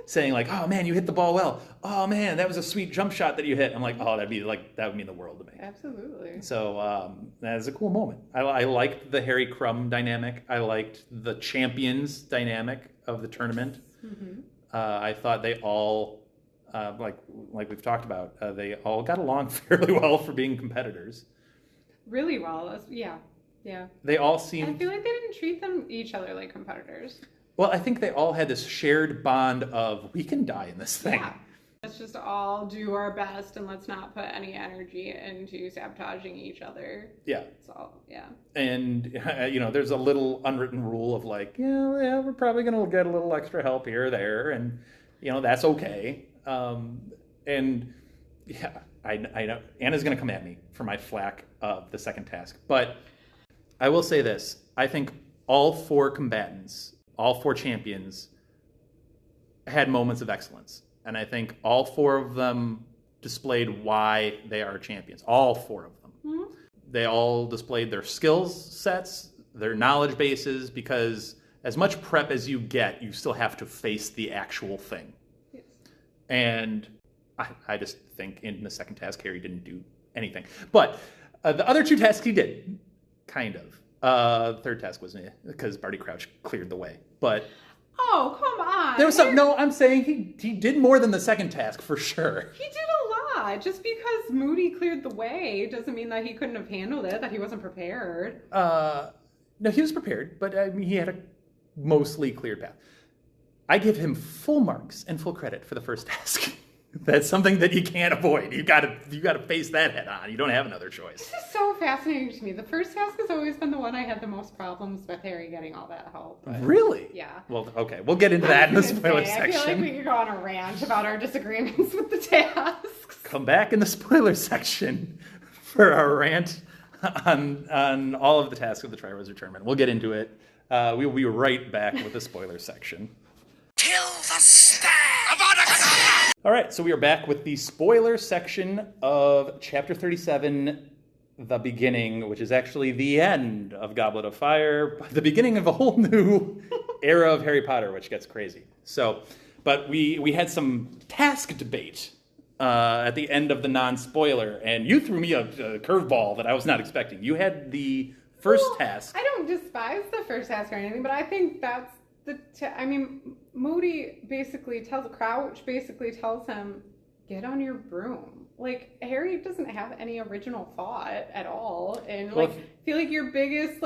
saying, like, oh, man, you hit the ball well. Oh, man, that was a sweet jump shot that you hit. I'm like, oh, that would mean the world to me. Absolutely. So that is a cool moment. I liked the Harry Crumb dynamic. I liked the champions dynamic of the tournament. Mm-hmm. I thought they all, like we've talked about, they all got along fairly well for being competitors. Really well. Yeah. They all seemed... I feel like they didn't treat each other like competitors. Well, I think they all had this shared bond of, we can die in this thing. Yeah. Let's just all do our best and let's not put any energy into sabotaging each other. Yeah. It's all, yeah. And, there's a little unwritten rule of like, yeah, we're probably going to get a little extra help here or there. And, that's okay. And, yeah, I know Anna's going to come at me for my flack of the second task. But I will say this. I think all 4 combatants, all 4 champions had moments of excellence. And I think all 4 of them displayed why they are champions. All 4 of them. Mm-hmm. They all displayed their skills sets, their knowledge bases, because as much prep as you get, you still have to face the actual thing. Yes. And I just think in the second task, Harry didn't do anything. But the other 2 tasks he did, kind of. The third task was because Barty Crouch cleared the way. But... Oh, come on. There was some. No, I'm saying he did more than the second task for sure. He did a lot. Just because Moody cleared the way doesn't mean that he couldn't have handled it, that he wasn't prepared. No, he was prepared, but I mean, he had a mostly cleared path. I give him full marks and full credit for the first task. That's something that you can't avoid. You got to face that head on. You don't have another choice. This is so fascinating to me. The first task has always been the one I had the most problems with Harry getting all that help. But really? Yeah. Well, okay. We'll get into that in the spoiler section. I feel like we could go on a rant about our disagreements with the tasks. Come back in the spoiler section for our rant on all of the tasks of the Triwizard Tournament. We'll get into it. We'll be right back with the spoiler section. Kill the stag! All right, so we are back with the spoiler section of Chapter 37, The Beginning, which is actually the end of Goblet of Fire, the beginning of a whole new era of Harry Potter, which gets crazy. So, but we had some task debate at the end of the non-spoiler, and you threw me a curveball that I was not expecting. You had the first task. I don't despise the first task or anything, but I think that's Moody basically Crouch basically tells him, get on your broom. Like, Harry doesn't have any original thought at all. And, I feel like your biggest,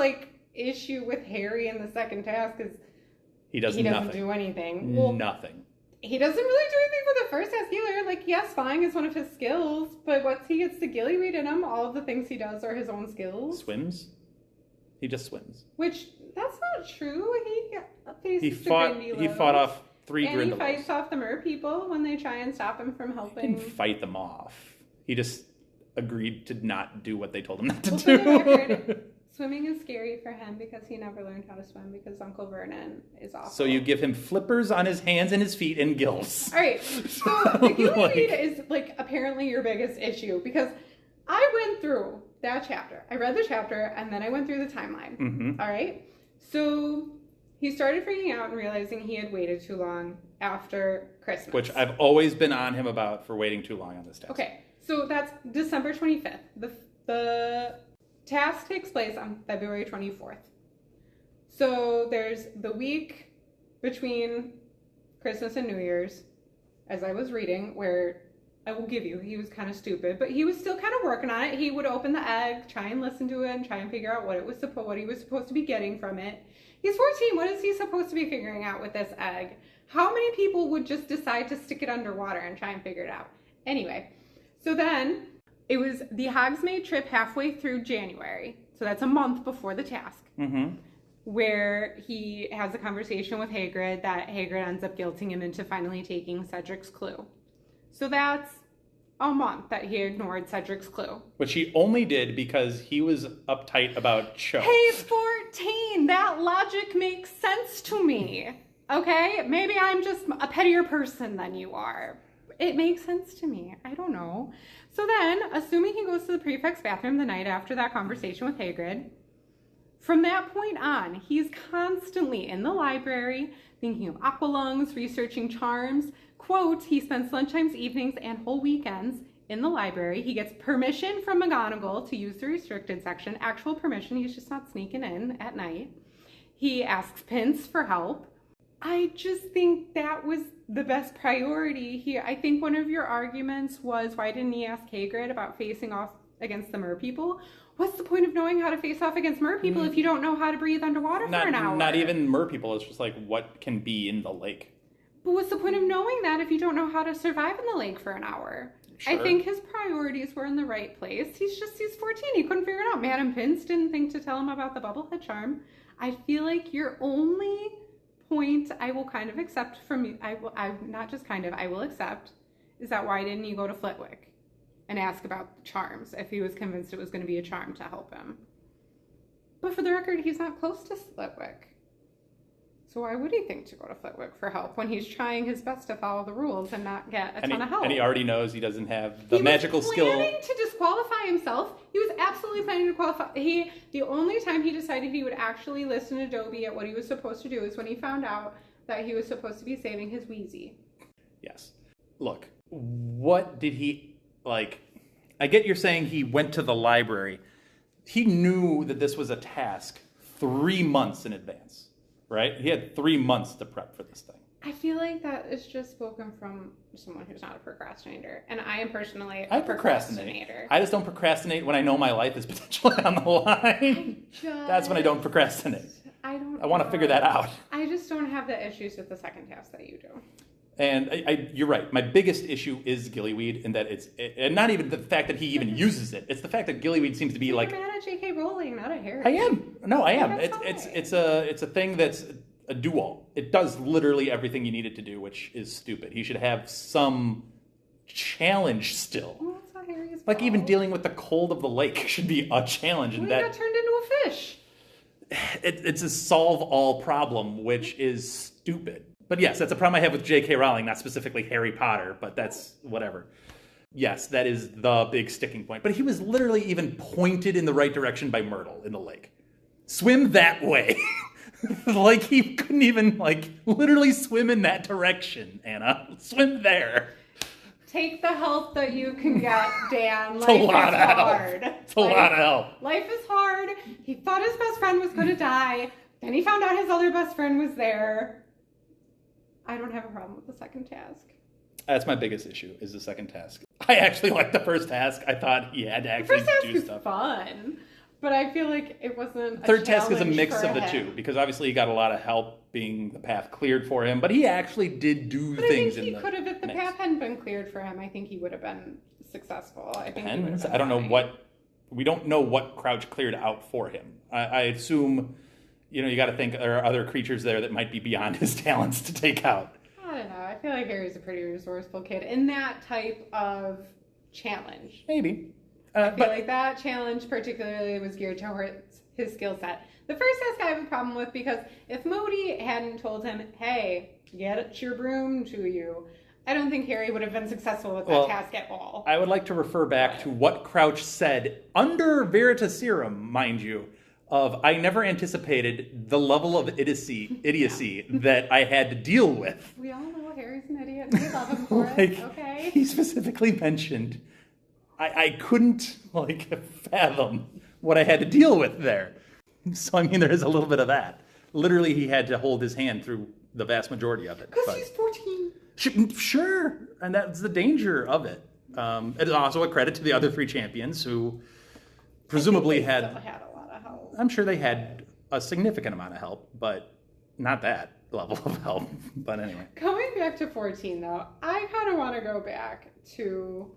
issue with Harry in the second task is he doesn't do anything. Well, nothing. He doesn't really do anything for the first task either. Like, yes, flying is one of his skills, but once he gets the gillyweed in him, all of the things he does are his own skills. Swims? He just swims. Which, that's not true. He fought off 3 Grindelwalds. And he fights off the mer people when they try and stop him from helping. He didn't fight them off. He just agreed to not do what they told him not to Well, do. for the record, swimming is scary for him because he never learned how to swim because Uncle Vernon is awful. So you give him flippers on his hands and his feet and gills. All right. So the gilly is like apparently your biggest issue because I went through that chapter. I read the chapter and then I went through the timeline. Mm-hmm. All right. So he started freaking out and realizing he had waited too long after Christmas. Which I've always been on him about for waiting too long on this task. Okay. So that's December 25th. The task takes place on February 24th. So there's the week between Christmas and New Year's, as I was reading, where I will give you, he was kind of stupid, but he was still kind of working on it. He would open the egg, try and listen to it, and try and figure out what he was supposed to be getting from it. He's 14. What is he supposed to be figuring out with this egg? How many people would just decide to stick it underwater and try and figure it out? Anyway, so then it was the Hogsmeade trip halfway through January. So that's a month before the task. Mm-hmm. Where he has a conversation with Hagrid that Hagrid ends up guilting him into finally taking Cedric's clue. So that's a month that he ignored Cedric's clue. Which he only did because he was uptight about Cho. He's 14. That logic makes sense to me. Okay? Maybe I'm just a pettier person than you are. It makes sense to me. I don't know. So then, assuming he goes to the prefect's bathroom the night after that conversation with Hagrid, from that point on, he's constantly in the library, thinking of aqualungs, researching charms. Quote, he spends lunchtimes, evenings, and whole weekends in the library. He gets permission from McGonagall to use the restricted section. Actual permission, he's just not sneaking in at night. He asks Pince for help. I just think that was the best priority here. I think one of your arguments was, why didn't he ask Hagrid about facing off against the mer people? What's the point of knowing how to face off against mer people if you don't know how to breathe underwater for an hour? Not even mer people. It's just like what can be in the lake. But what's the point of knowing that if you don't know how to survive in the lake for an hour? Sure. I think his priorities were in the right place. He's 14. He couldn't figure it out. Madam Pince didn't think to tell him about the bubblehead charm. I feel like your only point I will kind of accept from you, I will accept, is that why didn't you go to Flitwick and ask about the charms if he was convinced it was going to be a charm to help him? But for the record, he's not close to Flitwick. So why would he think to go to Flitwick for help when he's trying his best to follow the rules and not get a ton of help? And he already knows he doesn't have the magical skill. He was planning to disqualify himself. He was absolutely planning to qualify. The only time he decided he would actually listen to Dobby at what he was supposed to do is when he found out that he was supposed to be saving his Wheezy. Yes. Look, what did he, like, I get you're saying he went to the library. He knew that this was a task 3 months in advance. Right? He had 3 months to prep for this thing. I feel like that is just spoken from someone who's not a procrastinator. And I am personally a procrastinator. I just don't procrastinate when I know my life is potentially on the line. That's when I don't procrastinate. I want to figure that out. I just don't have the issues with the second task that you do. And you're right. My biggest issue is Gillyweed, in that and not even the fact that he even uses it. It's the fact that Gillyweed seems to be like. You're mad at J.K. Rowling, not at Harry. I am. No, I am. It's It's a thing that's a do-all. It does literally everything you need it to do, which is stupid. He should have some challenge still. Well, that's not Harry's fault. Like even dealing with the cold of the lake should be a challenge. Well, he got turned into a fish. It's a solve-all problem, which is stupid. But yes, that's a problem I have with J.K. Rowling, not specifically Harry Potter, but that's whatever. Yes, that is the big sticking point. But he was literally even pointed in the right direction by Myrtle in the lake. Swim that way. Like he couldn't even, literally swim in that direction, Anna. Swim there. Take the help that you can get, Dan. It's a lot of help. It's a lot of help. Life is hard. He thought his best friend was going to die. Then he found out his other best friend was there. I don't have a problem with the second task. That's my biggest issue, is the second task. I actually liked the first task. I thought he had to actually do stuff. The first task is fun, but I feel like it wasn't Third task is a mix of the two, because obviously he got a lot of help being the path cleared for him, but he actually did do things in the I think he could have, if the path hadn't been cleared for him, I think he would have been successful. Depends. I don't know we don't know what Crouch cleared out for him. I assume... you got to think there are other creatures there that might be beyond his talents to take out. I don't know. I feel like Harry's a pretty resourceful kid in that type of challenge. Maybe. I feel like that challenge particularly was geared towards his skill set. The first task I have a problem with, because if Moody hadn't told him, hey, get your broom to you, I don't think Harry would have been successful with that task at all. I would like to refer back to what Crouch said under Veritaserum, mind you, of I never anticipated the level of idiocy that I had to deal with. We all know Harry's an idiot and we love him for it, okay? He specifically mentioned I couldn't fathom what I had to deal with there. So, I mean, there is a little bit of that. Literally, he had to hold his hand through the vast majority of it. Because he's 14. Sure, and that's the danger of it. It is also a credit to the other 3 champions who presumably had a lot of help. I'm sure they had a significant amount of help, but not that level of help. But anyway. Going back to 14, though, I kind of want to go back to,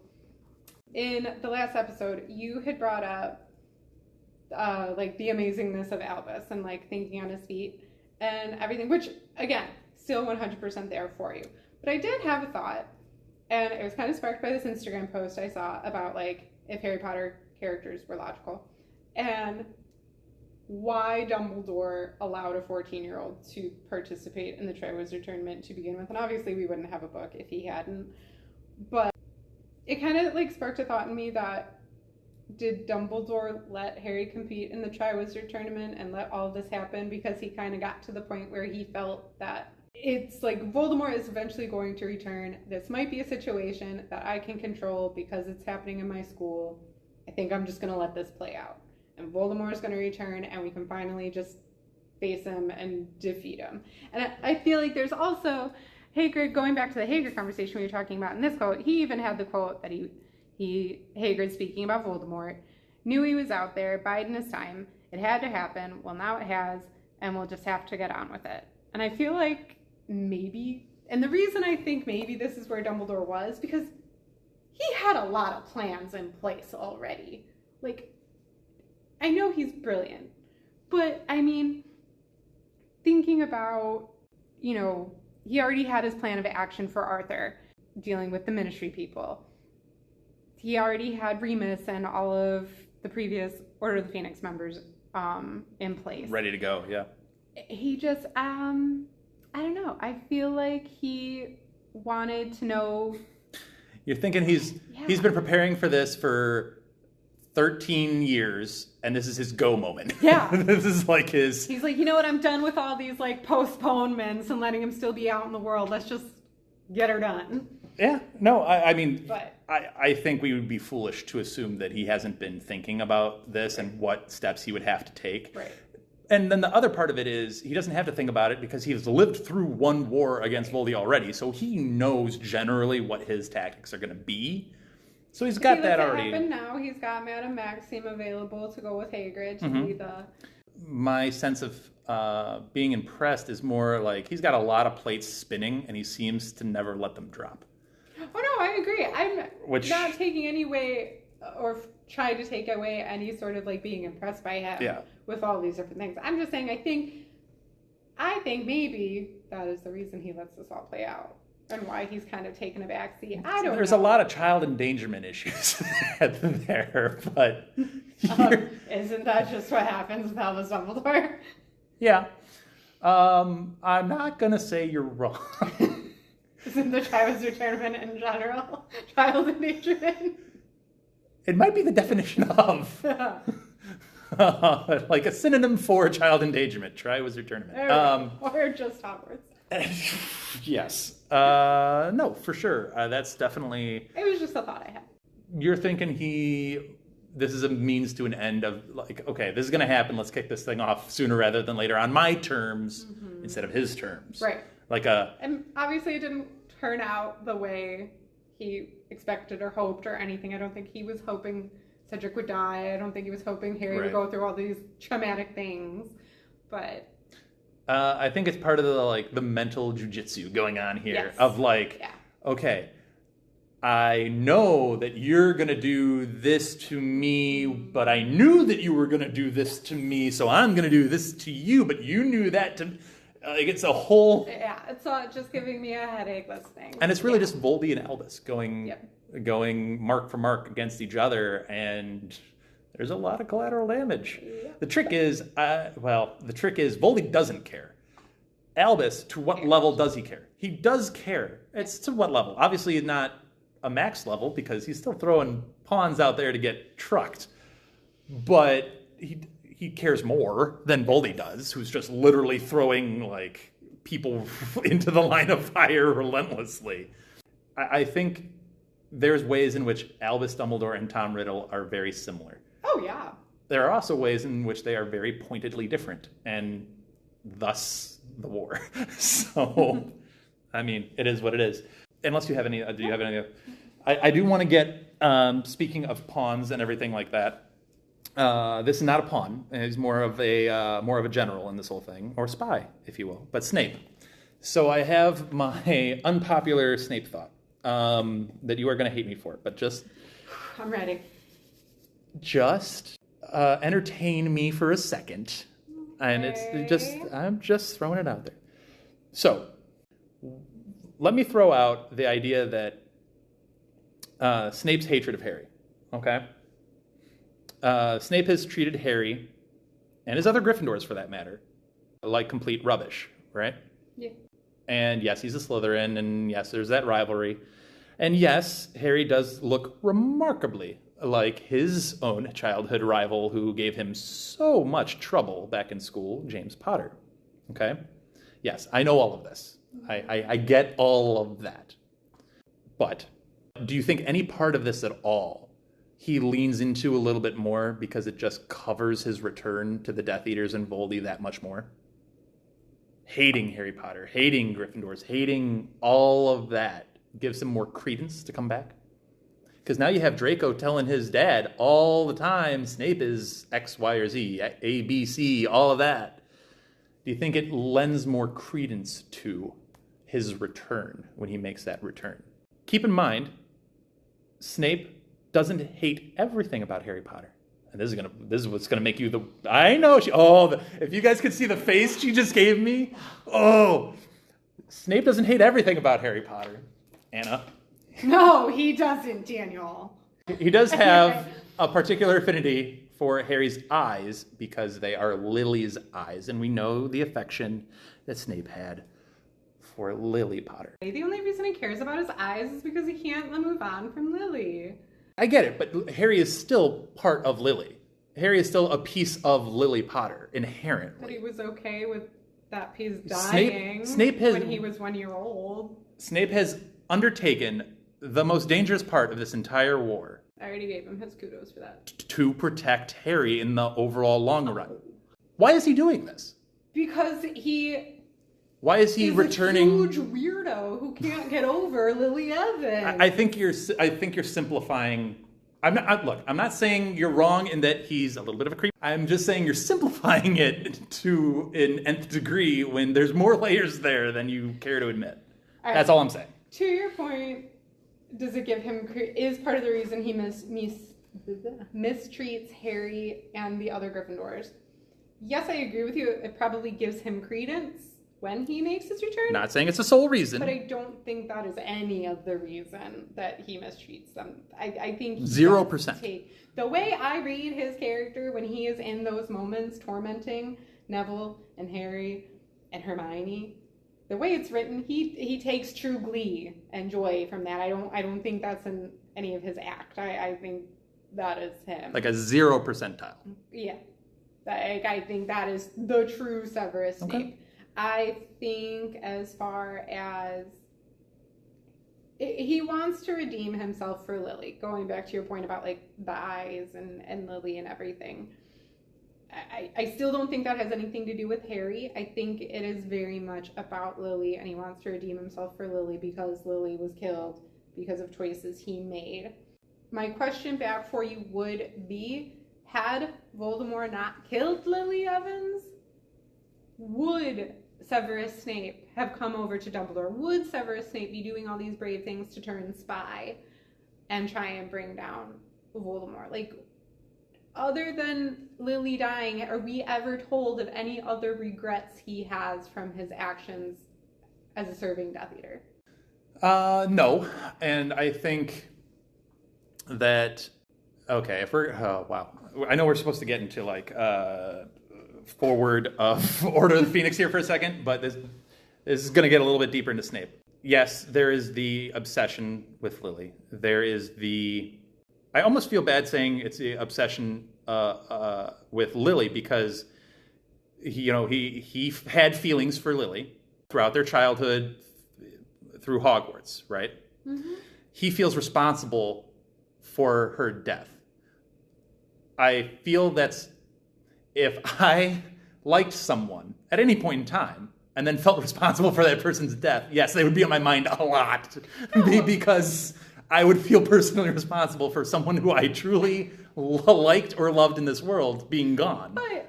in the last episode, you had brought up the amazingness of Albus and thinking on his feet and everything, which again, still 100% there for you. But I did have a thought, and it was kind of sparked by this Instagram post I saw about if Harry Potter characters were logical, and why Dumbledore allowed a 14-year-old to participate in the Triwizard Tournament to begin with. And obviously we wouldn't have a book if he hadn't, but it kind of sparked a thought in me that, did Dumbledore let Harry compete in the Triwizard Tournament and let all of this happen because he kind of got to the point where he felt that it's Voldemort is eventually going to return. This might be a situation that I can control because it's happening in my school. I think I'm just going to let this play out. And Voldemort is going to return and we can finally just face him and defeat him. And I feel like there's also, Hagrid, going back to the Hagrid conversation we were talking about in this quote, he even had the quote that Hagrid, speaking about Voldemort, knew he was out there, biding his time. It had to happen. Well, now it has, and we'll just have to get on with it. And I feel like maybe, and the reason I think maybe this is where Dumbledore was, because he had a lot of plans in place already. I know he's brilliant, but I mean, thinking about, he already had his plan of action for Arthur, dealing with the Ministry people. He already had Remus and all of the previous Order of the Phoenix members in place. Ready to go, yeah. He just, I don't know. I feel like he wanted to know. You're thinking he's been preparing for this for 13 years, and this is his go moment. Yeah. This is his... He's you know what, I'm done with all these postponements and letting him still be out in the world. Let's just get her done. Yeah, no, I mean, but I think we would be foolish to assume that he hasn't been thinking about this and what steps he would have to take. Right. And then the other part of it is he doesn't have to think about it because he's lived through one war against Voldy already, so he knows generally what his tactics are going to be. So he's got that already. Happen now. He's got Madame Maxime available to go with Hagrid to be the... My sense of being impressed is more he's got a lot of plates spinning and he seems to never let them drop. Oh no, I agree. I'm not taking any way or trying to take away any sort of being impressed by him with all these different things. I'm just saying I think maybe that is the reason he lets this all play out and why he's kind of taken a backseat. I don't know. There's a lot of child endangerment issues there, but isn't that just what happens with Albus Dumbledore? Yeah. I'm not gonna say you're wrong. Isn't the Triwizard Tournament in general child endangerment? It might be the definition of a synonym for child endangerment. Triwizard Tournament. Or just Hogwarts. Yes. No, for sure. That's definitely... It was just a thought I had. You're thinking this is a means to an end of okay, this is going to happen. Let's kick this thing off sooner rather than later on my terms instead of his terms. Right. And obviously it didn't turn out the way he expected or hoped or anything. I don't think he was hoping Cedric would die. I don't think he was hoping Harry would go through all these traumatic things. But I think it's part of the mental jujitsu going on here of okay, I know that you're going to do this to me, but I knew that you were going to do this to me, so I'm going to do this to you, but you knew that to... it's a whole... Yeah, it's just giving me a headache listening. And it's really just Voldy and Albus going going mark for mark against each other, and there's a lot of collateral damage. Yeah. The trick is Voldy doesn't care. Albus, to what level does he care? He does care. It's to what level? Obviously not a max level, because he's still throwing pawns out there to get trucked. But he cares more than Voldy does, who's just literally throwing like people into the line of fire relentlessly. I think there's ways in which Albus Dumbledore and Tom Riddle are very similar. Oh, yeah. There are also ways in which they are very pointedly different, and thus the war. So, I mean, it is what it is. Unless you have any, do you have any? I do want to get, speaking of pawns and everything like that, this is not a pawn. He's more of a general in this whole thing, or spy, if you will, but Snape. So I have my unpopular Snape thought that you are going to hate me for, but just... I'm ready. Just entertain me for a second. And I'm just throwing it out there. So, let me throw out the idea that Snape's hatred of Harry, okay? Snape has treated Harry, and his other Gryffindors for that matter, like complete rubbish, right? Yeah. And yes, he's a Slytherin, and yes, there's that rivalry. And yes, Harry does look remarkably like his own childhood rival who gave him so much trouble back in school, James Potter. Okay? Yes, I know all of this. I get all of that. But do you think any part of this at all he leans into a little bit more because it just covers his return to the Death Eaters and Voldy that much more? Hating Harry Potter, hating Gryffindors, hating all of that gives him more credence to come back? Because now you have Draco telling his dad all the time, Snape is X, Y, or Z, A, B, C, all of that. Do you think it lends more credence to his return when he makes that return? Keep in mind, Snape doesn't hate everything about Harry Potter. And this is what's gonna make you the... I know, if you guys could see the face she just gave me. Oh, Snape doesn't hate everything about Harry Potter. Anna. No, he doesn't, Daniel. He does have a particular affinity for Harry's eyes because they are Lily's eyes, and we know the affection that Snape had for Lily Potter. The only reason he cares about his eyes is because he can't move on from Lily. I get it, but Harry is still part of Lily. Harry is still a piece of Lily Potter, inherently. But he was okay with that piece dying when he was 1 year old. Snape has undertaken the most dangerous part of this entire war. I already gave him his kudos for that. To protect Harry in the overall long run. Why is he doing this? Because he... Why is he returning? A huge weirdo who can't get over Lily Evans. I think you're simplifying. I'm not saying you're wrong in that he's a little bit of a creep. I'm just saying you're simplifying it to an nth degree when there's more layers there than you care to admit. All right. That's all I'm saying. To your point, does it give him... is part of the reason he mistreats Harry and the other Gryffindors? Yes, I agree with you. It probably gives him credence when he makes his return. Not saying it's the sole reason. But I don't think that is any of the reason that he mistreats them. I think... 0%. The way I read his character when he is in those moments tormenting Neville and Harry and Hermione... The way it's written, he takes true glee and joy from that. I don't think that's in any of his act. I think that is him. Like a 0 percentile. Yeah. I think that is the true Severus Snape. Okay. I think as far as... he wants to redeem himself for Lily. Going back to your point about like the eyes and Lily and everything. I still don't think that has anything to do with Harry. I think it is very much about Lily, and he wants to redeem himself for Lily because Lily was killed because of choices he made. My question back for you would be, had Voldemort not killed Lily Evans, would Severus Snape have come over to Dumbledore? Would Severus Snape be doing all these brave things to turn spy and try and bring down Voldemort? Like, other than Lily dying, are we ever told of any other regrets he has from his actions as a serving Death Eater? No. And I think that, okay, if we're, oh, wow. I know we're supposed to get into like forward of Order of the Phoenix here for a second, but this is going to get a little bit deeper into Snape. Yes, there is the obsession with Lily. There is I almost feel bad saying it's the obsession with Lily because he had feelings for Lily throughout their childhood through Hogwarts, right? Mm-hmm. He feels responsible for her death. I feel that's if I liked someone at any point in time and then felt responsible for that person's death, yes, they would be on my mind a lot because I would feel personally responsible for someone who I truly liked or loved in this world being gone. But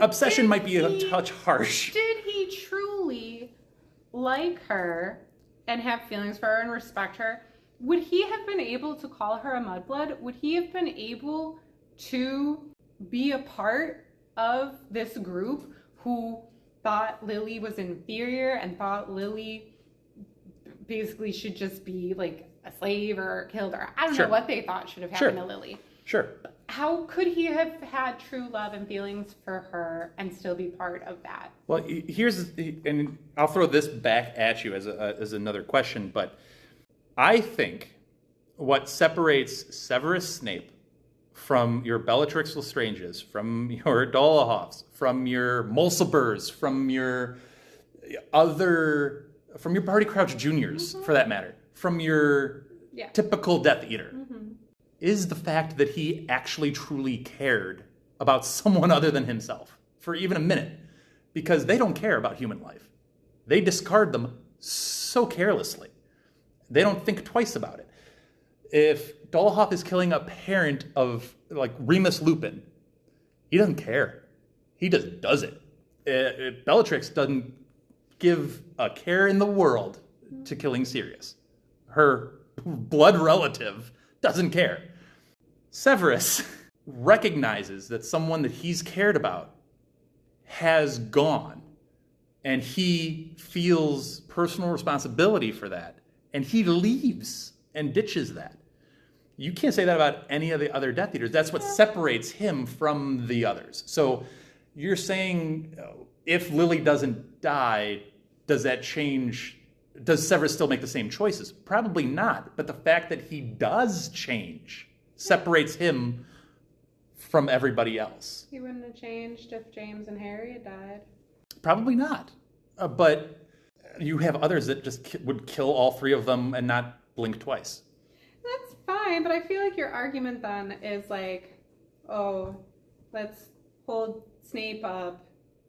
obsession might be a touch harsh. Did he truly like her and have feelings for her and respect her? Would he have been able to call her a mudblood? Would he have been able to be a part of this group who thought Lily was inferior and thought Lily basically should just be like a slave or killed, or I don't know what they thought should have happened to Lily? Sure. How could he have had true love and feelings for her and still be part of that? Well, and I'll throw this back at you as another question, but I think what separates Severus Snape from your Bellatrix Lestranges, from your Dolohofs, from your Mulcibers, from your Barty Crouch Juniors, for that matter, from your typical Death Eater, is the fact that he actually truly cared about someone other than himself for even a minute, because they don't care about human life. They discard them so carelessly. They don't think twice about it. If Dolohov is killing a parent of like Remus Lupin, he doesn't care. He just does it. Bellatrix doesn't give a care in the world to killing Sirius. Her blood relative doesn't care. Severus recognizes that someone that he's cared about has gone, and he feels personal responsibility for that, and he leaves and ditches that. You can't say that about any of the other Death Eaters. That's what separates him from the others. So you're saying if Lily doesn't die, does that change? Does Severus still make the same choices? Probably not. But the fact that he does change separates him from everybody else. He wouldn't have changed if James and Harry had died. Probably not. But you have others that just would kill all three of them and not blink twice. That's fine, but I feel like your argument then is like, oh, let's hold Snape up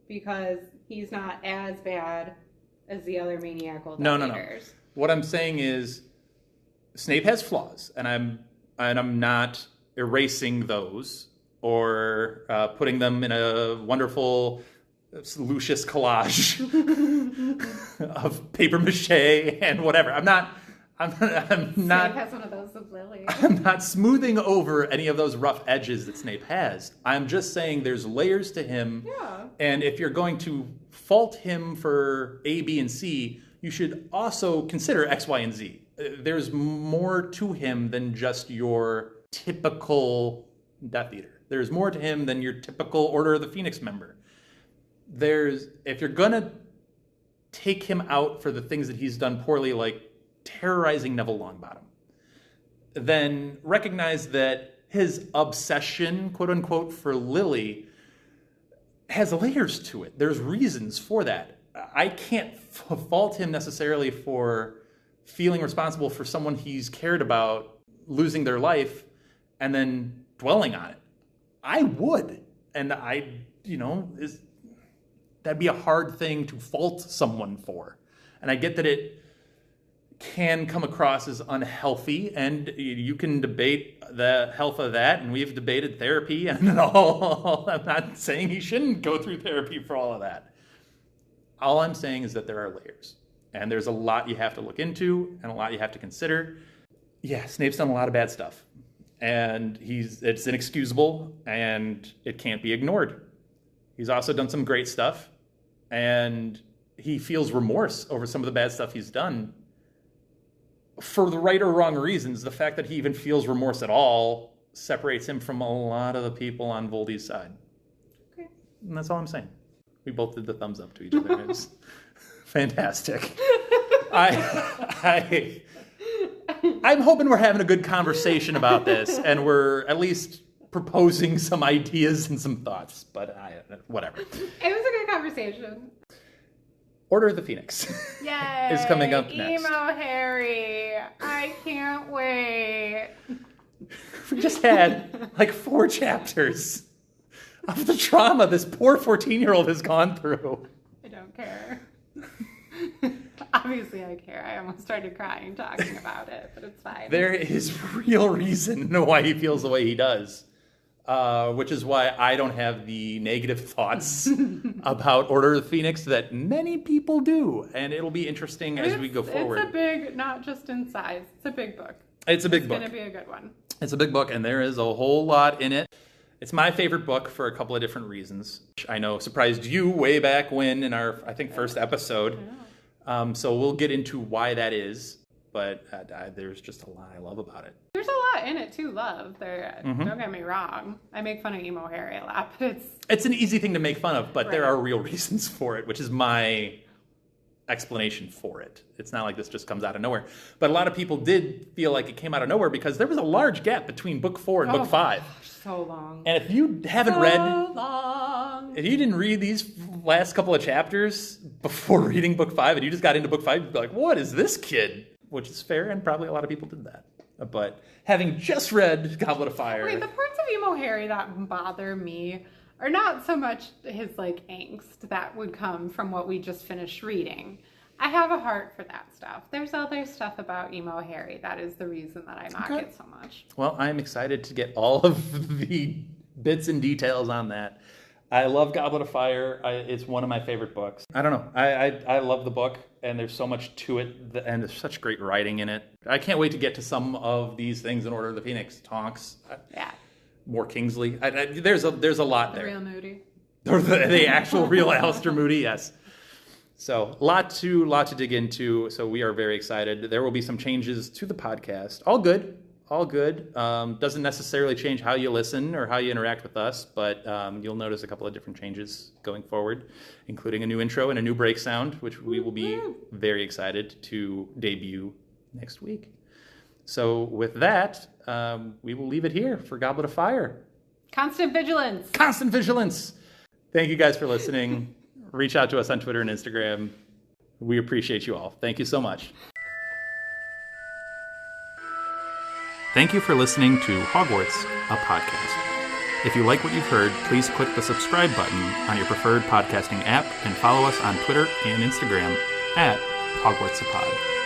because he's not as bad as the other maniacal Death Eaters. No. What I'm saying is Snape has flaws, and I'm not erasing those or putting them in a wonderful Lucius collage of paper mache and whatever. I'm not. Snape has one of those of Lily. I'm not smoothing over any of those rough edges that Snape has. I'm just saying there's layers to him. Yeah. And if you're going to fault him for A, B, and C, you should also consider X, Y, and Z. There's more to him than just your typical Death Eater. There's more to him than your typical Order of the Phoenix member. If you're going to take him out for the things that he's done poorly, like terrorizing Neville Longbottom, then recognize that his obsession, quote unquote, for Lily has layers to it. There's reasons for that. I can't fault him necessarily for feeling responsible for someone he's cared about losing their life and then dwelling on it. I would. And that'd be a hard thing to fault someone for. And I get that it can come across as unhealthy, and you can debate the health of that, and we've debated therapy and all. I'm not saying he shouldn't go through therapy for all of that. All I'm saying is that there are layers, and there's a lot you have to look into and a lot you have to consider. Yeah, Snape's done a lot of bad stuff, and it's inexcusable, and it can't be ignored. He's also done some great stuff, and he feels remorse over some of the bad stuff he's done for the right or wrong reasons, the fact that he even feels remorse at all separates him from a lot of the people on Voldy's side. Okay. And that's all I'm saying. We both did the thumbs up to each other. It was fantastic. I'm hoping we're having a good conversation about this, and we're at least proposing some ideas and some thoughts, but whatever. It was a good conversation. Order of the Phoenix Yay! is coming up next. Emo Harry. I can't wait. We just had like 4 chapters of the trauma this poor 14-year-old has gone through. I don't care. Obviously I care. I almost started crying talking about it, but it's fine. There is real reason why he feels the way he does. Which is why I don't have the negative thoughts about Order of the Phoenix that many people do. And it'll be interesting as we go forward. It's a big, not just in size, it's a big book. It's a big book. It's going to be a good one. It's a big book, and there is a whole lot in it. It's my favorite book for a couple of different reasons, which I know surprised you way back when in our, I think, first episode. So we'll get into why that is. But there's just a lot I love about it. There's a lot in it to love. Don't get me wrong. I make fun of Emo Harry a lot, but it's an easy thing to make fun of, but there are real reasons for it, which is my explanation for it. It's not like this just comes out of nowhere. But a lot of people did feel like it came out of nowhere because there was a large gap between book 4 and book 5. Gosh, so long. And if you haven't if you didn't read these last couple of chapters before reading book 5 and you just got into book 5, you'd be like, what is this kid? Which is fair, and probably a lot of people did that. But having just read Goblet of Fire... Wait, the parts of Emo Harry that bother me are not so much his, angst that would come from what we just finished reading. I have a heart for that stuff. There's other stuff about Emo Harry that is the reason that I mock it so much. Well, I'm excited to get all of the bits and details on that. I love Goblet of Fire. It's one of my favorite books. I don't know. I love the book, and there's so much to it, and there's such great writing in it. I can't wait to get to some of these things in Order of the Phoenix. Tonks. Yeah. More Kingsley. There's a lot there. The real Moody. The actual real Alistair Moody, yes. So, lot to dig into. So we are very excited. There will be some changes to the podcast. All good. Doesn't necessarily change how you listen or how you interact with us, but you'll notice a couple of different changes going forward, including a new intro and a new break sound, which we will be very excited to debut next week. So with that, we will leave it here for Goblet of Fire. Constant vigilance. Constant vigilance. Thank you guys for listening. Reach out to us on Twitter and Instagram. We appreciate you all. Thank you so much. Thank you for listening to Hogwarts, a podcast. If you like what you've heard, please click the subscribe button on your preferred podcasting app and follow us on Twitter and Instagram at Hogwarts a Pod.